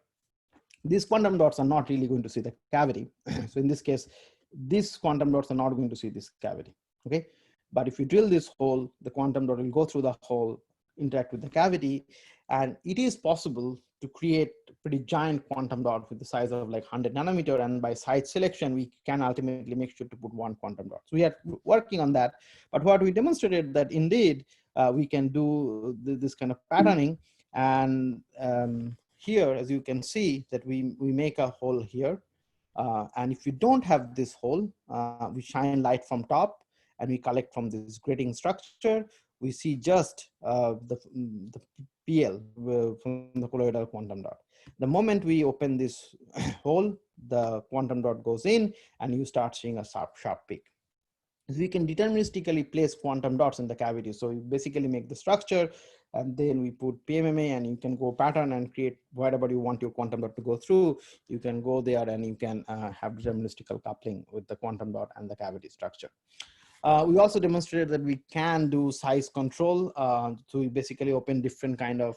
these quantum dots are not really going to see the cavity. So in this case, these quantum dots are not going to see this cavity. Okay, but if you drill this hole, the quantum dot will go through the hole, interact with the cavity, and it is possible to create pretty giant quantum dot with the size of like 100 nanometer. And by site selection, we can ultimately make sure to put one quantum dot. So we are working on that. But what we demonstrated that indeed we can do this kind of patterning. And here, as you can see, that we make a hole here. And if you don't have this hole, we shine light from top and we collect from this grating structure. We see just the PL from the colloidal quantum dot. The moment we open this hole, the quantum dot goes in and you start seeing a sharp peak. So we can deterministically place quantum dots in the cavity. So you basically make the structure, and then we put PMMA, and you can go pattern and create whatever you want your quantum dot to go through. You can go there and you can have deterministical coupling with the quantum dot and the cavity structure. We also demonstrated that we can do size control. So we basically open different kind of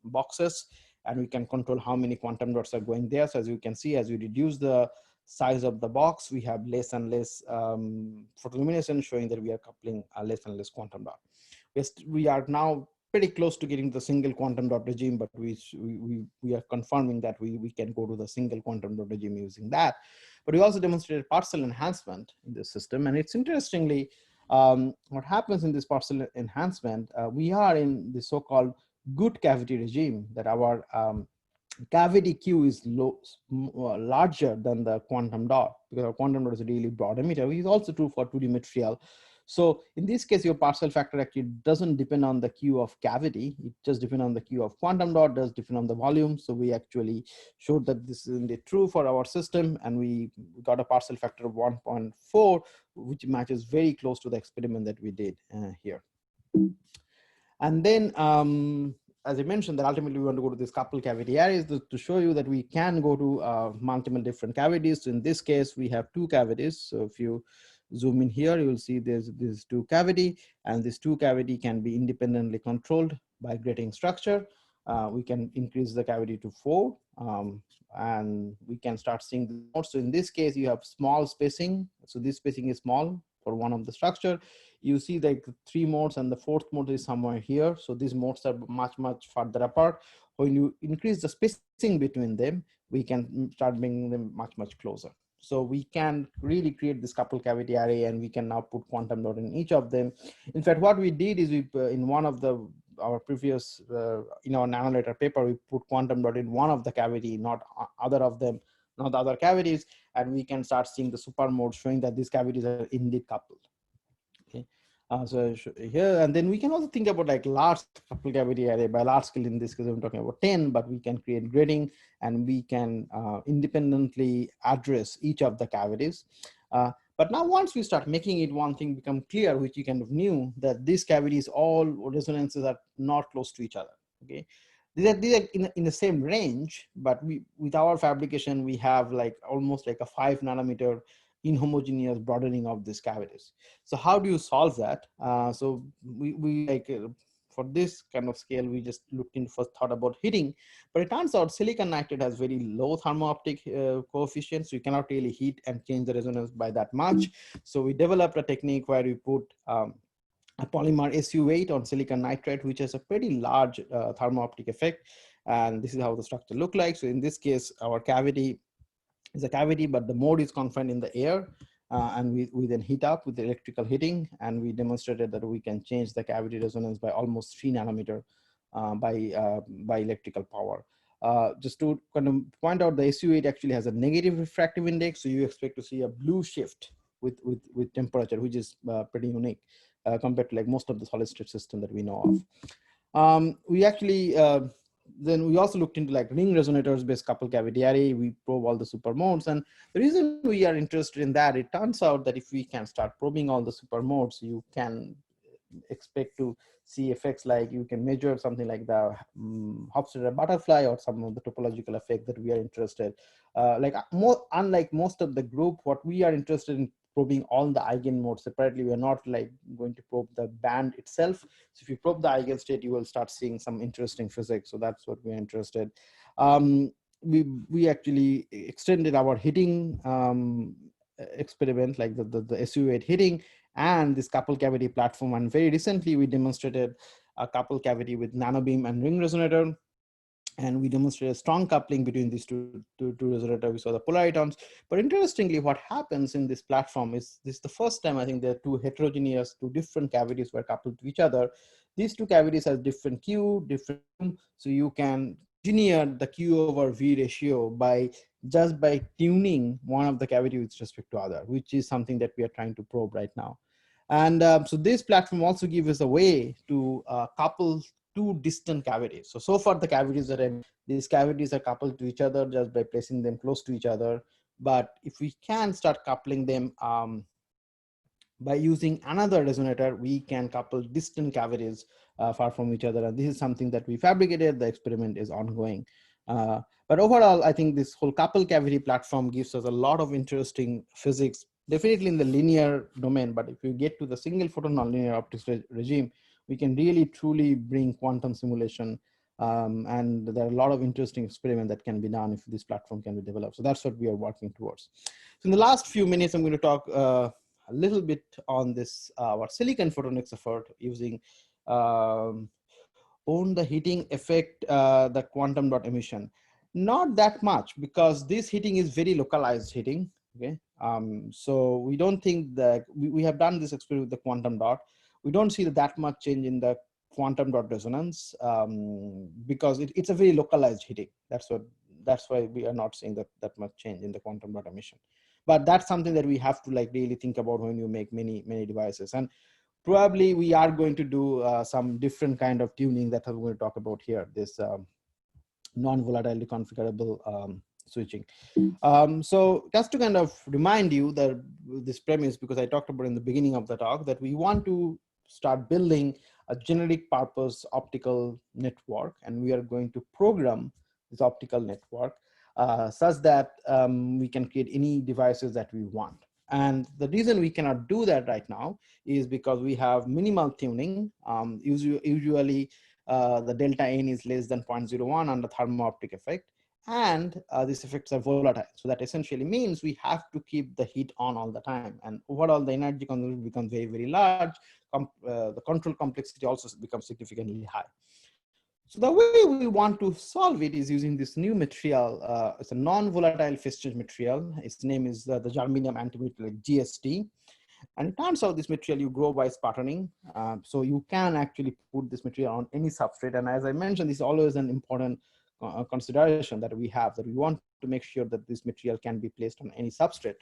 boxes, and we can control how many quantum dots are going there. So as you can see, as we reduce the size of the box, we have less and less photoluminescence, showing that we are coupling less and less quantum dot. We are now pretty close to getting the single quantum dot regime, but we are confirming that we can go to the single quantum dot regime using that. But we also demonstrated Purcell enhancement in this system. And it's interestingly, what happens in this Purcell enhancement, we are in the so-called good cavity regime, that our cavity Q is larger than the quantum dot, because our quantum dot is a really broad emitter, which is also true for 2D material. So in this case, your Purcell factor actually doesn't depend on the Q of cavity. It just depends on the Q of quantum dot, does depend on the volume. So we actually showed that this is indeed true for our system, and we got a Purcell factor of 1.4, which matches very close to the experiment that we did here. And then, as I mentioned, that ultimately we want to go to these couple cavity areas to show you that we can go to multiple different cavities. So in this case, we have 2 cavities. So if you zoom in here, you will see there's this two cavity, and this two cavity can be independently controlled by grating structure. We can increase the cavity to 4, and we can start seeing the modes. So in this case, you have small spacing. So this spacing is small for one of the structure. You see like 3 modes, and the 4th mode is somewhere here. So these modes are much further apart. When you increase the spacing between them, we can start bringing them much closer. So we can really create this couple cavity array, and we can now put quantum dot in each of them. In fact, what we did is we in one of our previous in our nanolayer paper, we put quantum dot in one of the cavity, not other of them, not the other cavities, and we can start seeing the super mode showing that these cavities are indeed coupled. Okay. So here, and then we can also think about like large couple cavity array. By large scale in this case, I'm talking about 10, but we can create grading, and we can independently address each of the cavities. But now once we start making it, one thing become clear, which you kind of knew, that these cavities, all resonances are not close to each other. Okay. These are in the same range, but with our fabrication, we have like almost like a 5 nanometer inhomogeneous broadening of these cavities. So how do you solve that? So we like for this kind of scale, we just looked into first thought about heating, but it turns out silicon nitride has very low thermo-optic coefficients. So you cannot really heat and change the resonance by that much. So we developed a technique where we put a polymer SU8 on silicon nitride, which has a pretty large thermo-optic effect. And this is how the structure look like. So in this case, our cavity is a cavity, but the mode is confined in the air. And we then heat up with the electrical heating, and we demonstrated that we can change the cavity resonance by almost 3 nanometer by electrical power. Just to kind of point out, the SU8 actually has a negative refractive index, so you expect to see a blue shift with temperature, which is pretty unique compared to like most of the solid state system that we know of. We actually then we also looked into like ring resonators based couple cavity array. We probe all the super modes, and the reason we are interested in that, it turns out that if we can start probing all the super modes, you can expect to see effects like you can measure something like the Hofstadter butterfly or some of the topological effect that we are interested. Unlike most of the group, what we are interested in probing all the eigenmodes separately. We are not like going to probe the band itself. So if you probe the eigenstate, you will start seeing some interesting physics. So that's what we're interested. We actually extended our heating experiment, like the SU8 heating and this couple cavity platform. And very recently, we demonstrated a couple cavity with nanobeam and ring resonator. And we demonstrated strong coupling between these two resonators. We saw the polaritons. But interestingly, what happens in this platform is this is the first time I think there are two different cavities were coupled to each other. These two cavities have different Q, different, so you can engineer the Q over V ratio by tuning one of the cavity with respect to other, which is something that we are trying to probe right now. And so this platform also gives us a way to couple two distant cavities. So far the cavities these cavities are coupled to each other just by placing them close to each other. But if we can start coupling them by using another resonator, we can couple distant cavities far from each other. And this is something that we fabricated. The experiment is ongoing. But overall, I think this whole couple cavity platform gives us a lot of interesting physics, definitely in the linear domain. But if you get to the single photon nonlinear optics regime, we can really truly bring quantum simulation. And there are a lot of interesting experiments that can be done if this platform can be developed. So that's what we are working towards. So in the last few minutes, I'm going to talk a little bit on this our silicon photonics effort using on the heating effect, the quantum dot emission. Not that much, because this heating is very localized heating. Okay, so we don't think that we have done this experiment with the quantum dot. We don't see that much change in the quantum dot resonance because it's a very localized heating. That's why we are not seeing that much change in the quantum dot emission. But that's something that we have to like really think about when you make many devices. And probably we are going to do some different kind of tuning that I'm going to talk about here, this non-volatile reconfigurable switching. So just to kind of remind you that this premise, because I talked about in the beginning of the talk, that we want to start building a generic purpose optical network, and we are going to program this optical network such that we can create any devices that we want. And the reason we cannot do that right now is because we have minimal tuning. Usually the delta N is less than 0.01 under thermo-optic effect. And these effects are volatile. So that essentially means we have to keep the heat on all the time. And overall, the energy consumption becomes very, very large. The control complexity also becomes significantly high. So the way we want to solve it is using this new material. It's a non-volatile phase change material. Its name is the germanium antimatter, GST. And it turns out this material you grow by sputtering. So you can actually put this material on any substrate. And as I mentioned, this is always an important consideration that we have, that we want to make sure that this material can be placed on any substrate.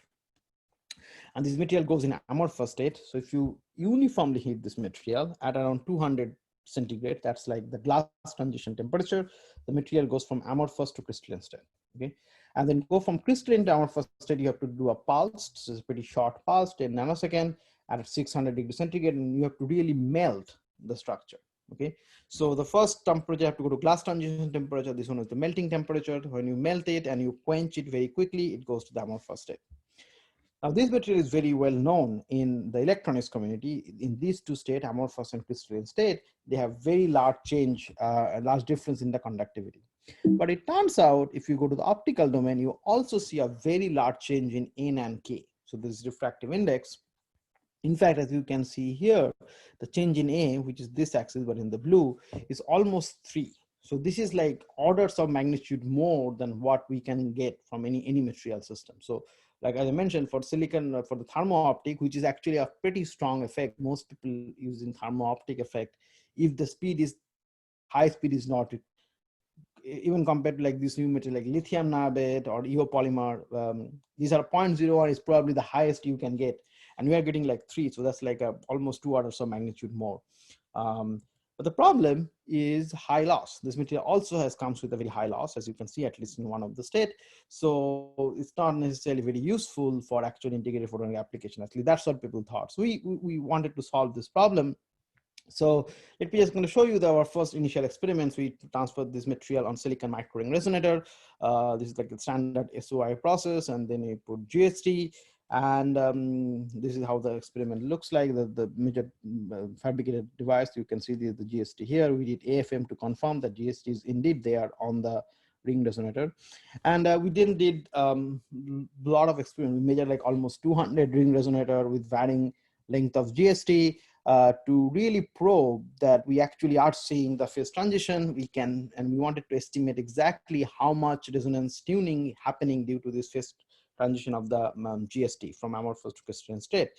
And this material goes in amorphous state. So if you uniformly heat this material at around 200 centigrade, that's like the glass transition temperature, the material goes from amorphous to crystalline state. Okay, and then go from crystalline to amorphous state, you have to do a pulse. This is a pretty short pulse, 10 nanosecond at 600 degrees centigrade, and you have to really melt the structure. Okay, so the first temperature, you have to go to glass transition temperature. This one is the melting temperature. When you melt it and you quench it very quickly, it goes to the amorphous state. Now, this material is very well known in the electronics community. In these two states, amorphous and crystalline state, they have very large change, a large difference in the conductivity. But it turns out, if you go to the optical domain, you also see a very large change in N and K. So this refractive index. In fact, as you can see here, the change in A, which is this axis, but in the blue, is almost 3. So this is like orders of magnitude more than what we can get from any material system. So like as I mentioned, for silicon, for the thermo-optic, which is actually a pretty strong effect, most people using thermo-optic effect, if the speed is, high speed is not, even compared to like this new material like lithium niobate or EO polymer, these are 0.01 is probably the highest you can get. And we are getting like 3, so that's like almost 2 orders of magnitude more. But the problem is high loss. This material also comes with a very high loss, as you can see, at least in one of the state. So it's not necessarily very useful for actual integrated photonic application. Actually, that's what people thought. So we wanted to solve this problem. So let me just going to show you our first initial experiments. We transferred this material on silicon microring resonator. This is like the standard SOI process, and then we put GST. And this is how the experiment looks like, the major fabricated device. You can see the GST here. We did AFM to confirm that GST is indeed there on the ring resonator. And we did a lot of experiments. We measured like almost 200 ring resonator with varying length of GST to really probe that we actually are seeing the phase transition. And we wanted to estimate exactly how much resonance tuning happening due to this phase transition of the GST from amorphous to crystalline state.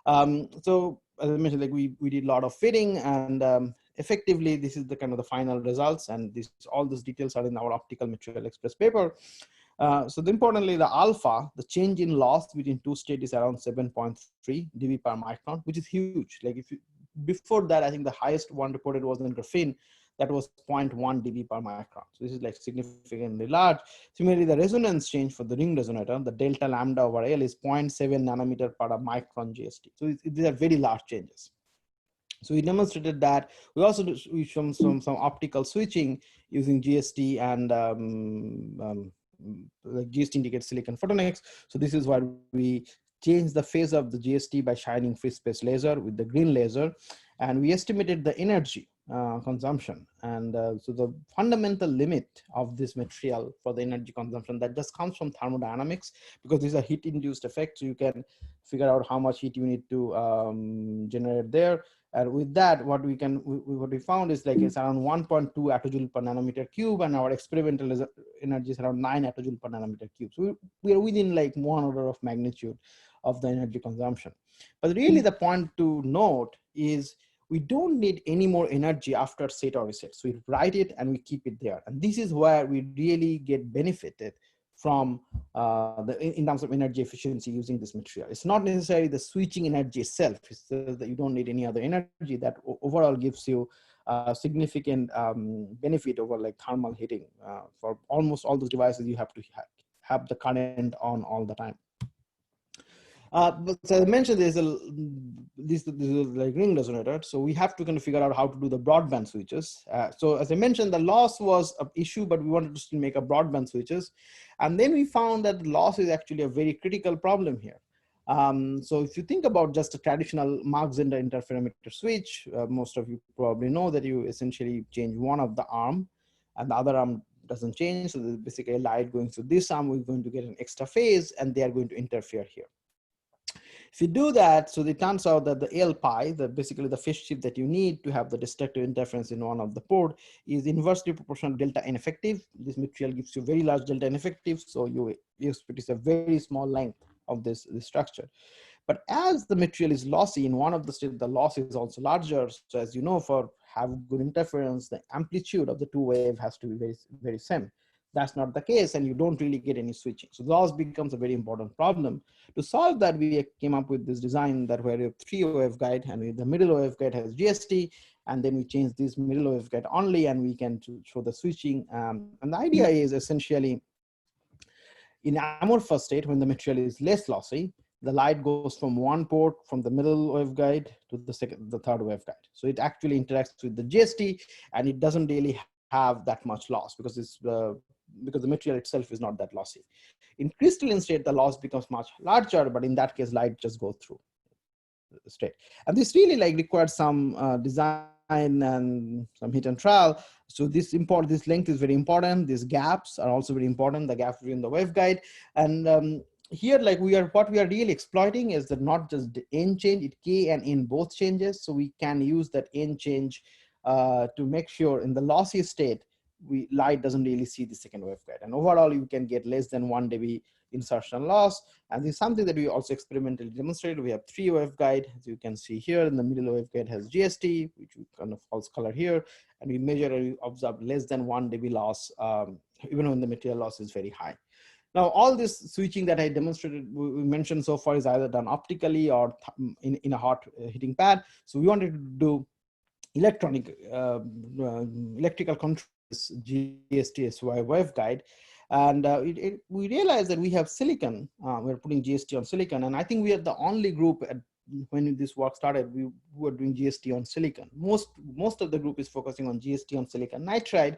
So as I mentioned, like we did a lot of fitting, and effectively this is the kind of the final results, and all these details are in our optical material express paper. So importantly, the alpha, the change in loss between two states is around 7.3 dB per micron, which is huge. Like before that, I think the highest one reported was in graphene. That was 0.1 dB per micron. So this is like significantly large. Similarly, the resonance change for the ring resonator, the delta lambda over L is 0.7 nanometer per micron GST. So these are very large changes. So we demonstrated that. We also showed some optical switching using GST and GST indicates silicon photonics. So this is why we changed the phase of the GST by shining free space laser with the green laser, and we estimated the energy consumption. And so the fundamental limit of this material for the energy consumption, that just comes from thermodynamics, because these are heat induced effects. So you can figure out how much heat you need to generate there. And with that, what we found is like it's around 1.2 attojoule per nanometer cube, and our experimental energy is around 9 attojoule per nanometer cube. So we are within like 1 order of magnitude of the energy consumption. But really the point to note is we don't need any more energy after set or reset. So we write it and we keep it there. And this is where we really get benefited from in terms of energy efficiency using this material. It's not necessarily the switching energy itself. It's that you don't need any other energy. That overall gives you significant benefit over like thermal heating. For almost all those devices, you have to have the current on all the time. But as I mentioned, this is like ring resonator. So we have to kind of figure out how to do the broadband switches. So as I mentioned, the loss was an issue, but we wanted to still make a broadband switches. And then we found that the loss is actually a very critical problem here. So if you think about just a traditional Mach-Zehnder interferometer switch, most of you probably know that you essentially change one of the arm and the other arm doesn't change. So there's basically a light going through this arm, we're going to get an extra phase and they are going to interfere here. If you do that, so it turns out that the L pi, basically the phase shift that you need to have the destructive interference in one of the port, is inversely proportional to delta N effective. This material gives you very large delta N effective, so you produce a very small length of this structure. But as the material is lossy, in one of the states, the loss is also larger. So as you know, for have good interference, the amplitude of the two wave has to be very, very same. That's not the case, and you don't really get any switching. So loss becomes a very important problem. To solve that, we came up with this design that where a 3 waveguide, and the middle waveguide has GST, and then we change this middle waveguide only, and we can show the switching. And the idea is essentially, in amorphous state, when the material is less lossy, the light goes from one port from the middle waveguide to the third waveguide. So it actually interacts with the GST, and it doesn't really have that much loss because because the material itself is not that lossy. In crystalline state, the loss becomes much larger, but in that case, light just goes through the state. And this really requires some design and some hit and trial. So this length is very important. These gaps are also very important, the gap between the waveguide. And here, what we are really exploiting is that not just the N change, it K and N both changes. So we can use that N change to make sure in the lossy state, light doesn't really see the second waveguide. And overall, you can get less than 1 dB insertion loss. And this is something that we also experimentally demonstrated. We have 3 waveguide, as you can see here. In the middle waveguide has GST, which we kind of false color here. And we measure and we observe less than 1 dB loss, even when the material loss is very high. Now, all this switching that I demonstrated, we mentioned so far, is either done optically or in a hot heating pad. So we wanted to do electrical control GST-SOI waveguide. And we realized that we have silicon, we're putting GST on silicon. And I think we are the only group when this work started, we were doing GST on silicon. Most of the group is focusing on GST on silicon nitride,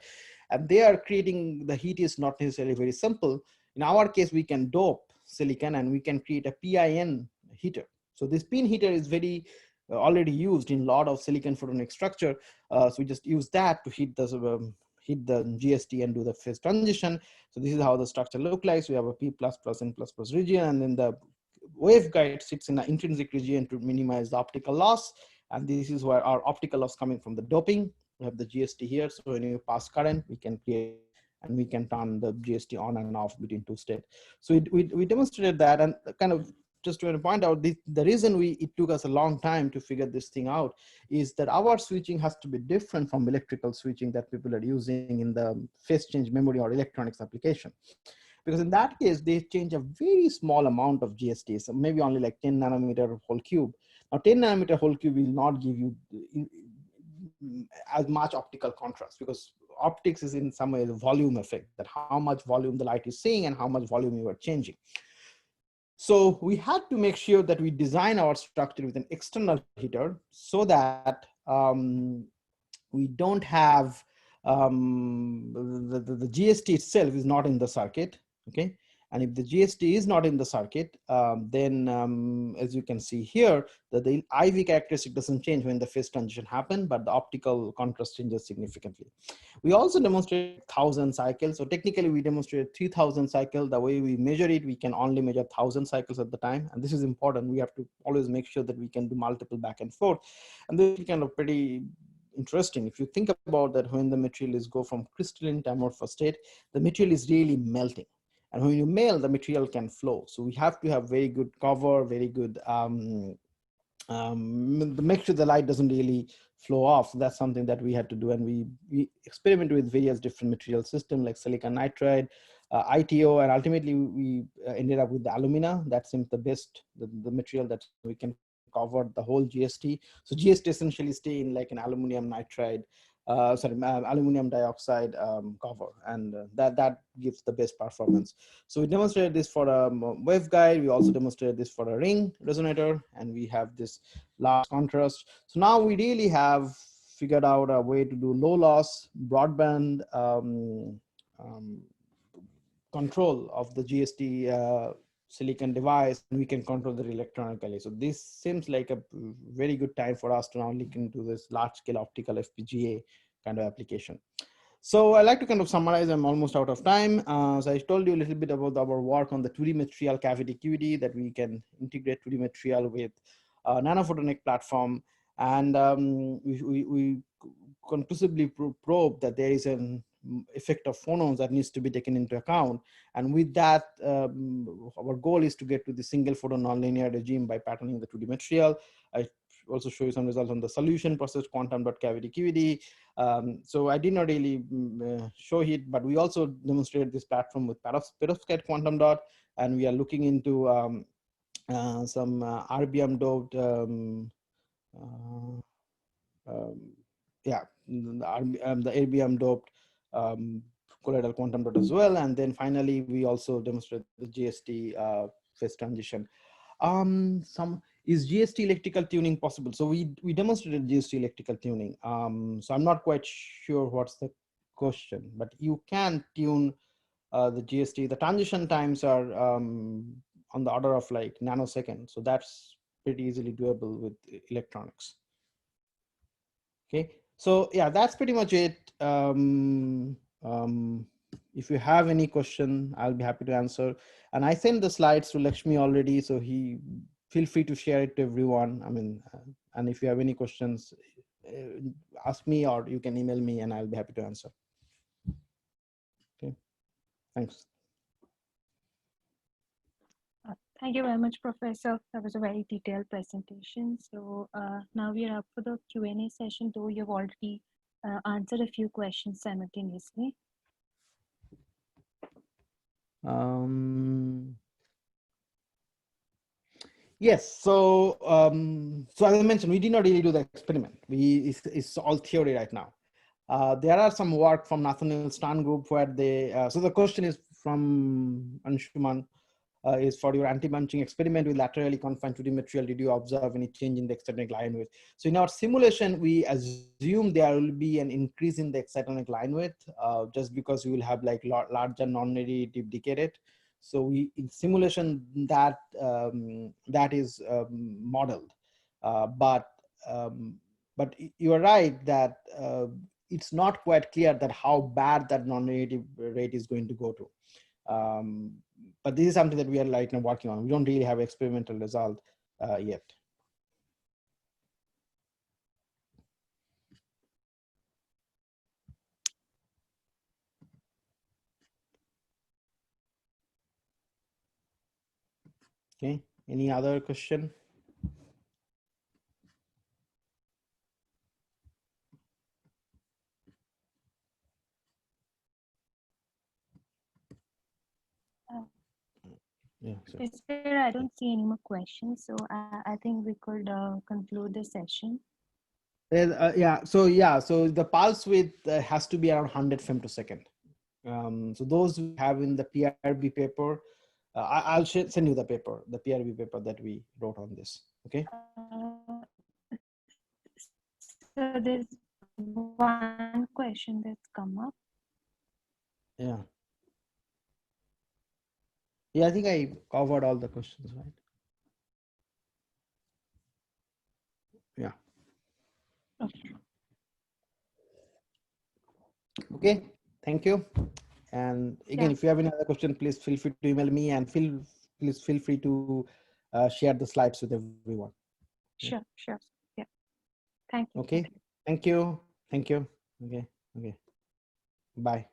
and they are creating, the heat is not necessarily very simple. In our case, we can dope silicon and we can create a PIN heater. So this PIN heater is very already used in a lot of silicon photonic structure. So we just use that to heat the GST and do the phase transition. So this is how the structure looks like. So we have a P++ and ++ region, and then the waveguide sits in an intrinsic region to minimize the optical loss. And this is where our optical loss coming from the doping. We have the GST here. So when you pass current, we can create and we can turn the GST on and off between two states. So we demonstrated that, and kind of just to point out, the reason it took us a long time to figure this thing out is that our switching has to be different from electrical switching that people are using in the phase change memory or electronics application. Because in that case, they change a very small amount of GST, so maybe only like 10 nanometer whole cube. Now 10 nanometer whole cube will not give you as much optical contrast, because optics is in some way the volume effect, that how much volume the light is seeing and how much volume you are changing. So we had to make sure that we design our structure with an external heater so that we don't have the GST itself is not in the circuit, okay? And if the GST is not in the circuit, then as you can see here, that the IV characteristic doesn't change when the phase transition happens, but the optical contrast changes significantly. We also demonstrated 1,000 cycles. So technically we demonstrated 3,000 cycles. The way we measure it, we can only measure 1,000 cycles at the time. And this is important. We have to always make sure that we can do multiple back and forth. And this is kind of pretty interesting. If you think about that, when the material is go from crystalline to amorphous state, the material is really melting. And when you melt, the material can flow. So we have to have very good cover, very good, make sure the light doesn't really flow off. So that's something that we had to do. And we experimented with various different material systems like silicon nitride, ITO, and ultimately we ended up with the alumina. That seems the best, the material that we can cover the whole GST. So GST essentially stay in like an aluminum nitride, aluminum dioxide cover, and that gives the best performance. So we demonstrated this for a waveguide. We also demonstrated this for a ring resonator, and we have this large contrast. So now we really have figured out a way to do low loss broadband control of the GST silicon device, and we can control it electronically. So this seems like a very good time for us to now look into this large scale optical FPGA kind of application. So I'd like to kind of summarize. I'm almost out of time. So I told you a little bit about our work on the 2D material cavity QD, that we can integrate 2D material with nanophotonic platform. And we conclusively probe that there is an effect of phonons that needs to be taken into account. And with that, our goal is to get to the single photon nonlinear regime by patterning the 2D material. I also show you some results on the solution process quantum dot cavity QD. So I did not really show it, but we also demonstrated this platform with perovskite quantum dot, and we are looking into some RBM doped the RBM doped colloidal quantum dot as well. And then finally, we also demonstrate the GST phase transition. Is GST electrical tuning possible? So we demonstrated GST electrical tuning. So I'm not quite sure what's the question, but you can tune the GST. The transition times are on the order of like nanoseconds. So that's pretty easily doable with electronics. Okay, so yeah, that's pretty much it. If you have any question, I'll be happy to answer. And I sent the slides to Lakshmi already, so feel free to share it to everyone. I mean, and if you have any questions, ask me, or you can email me and I'll be happy to answer. Okay, thanks. Thank you very much, Professor. That was a very detailed presentation. So now we are up for the Q&A session, though you've already answered a few questions simultaneously. Yes, so so as I mentioned, we did not really do the experiment. It's all theory right now. There are some work from Nathaniel Stern group where they, so the question is from Anshuman, is for your anti-bunching experiment with laterally confined 2D material, did you observe any change in the excitonic line width? So in our simulation, we assume there will be an increase in the excitonic line width just because we will have like larger non-negative decay rate. So in simulation that is modeled, but you are right that it's not quite clear that how bad that non-negative rate is going to go to. But this is something that we are right now working on. We don't really have experimental result yet. Okay, any other question? Yeah, I don't see any more questions, so I think we could conclude the session. So the pulse width has to be around 100 femtosecond. So those we have in the PRB paper, I'll send you the paper, the PRB paper that we wrote on this. Okay. So there's one question that's come up. Yeah. Yeah, I think I covered all the questions, right? Yeah. Okay, thank you. And again, if you have any other question, please feel free to email me, and please feel free to share the slides with everyone. Sure. Yeah. Thank you. Okay. Thank you. Okay. Bye.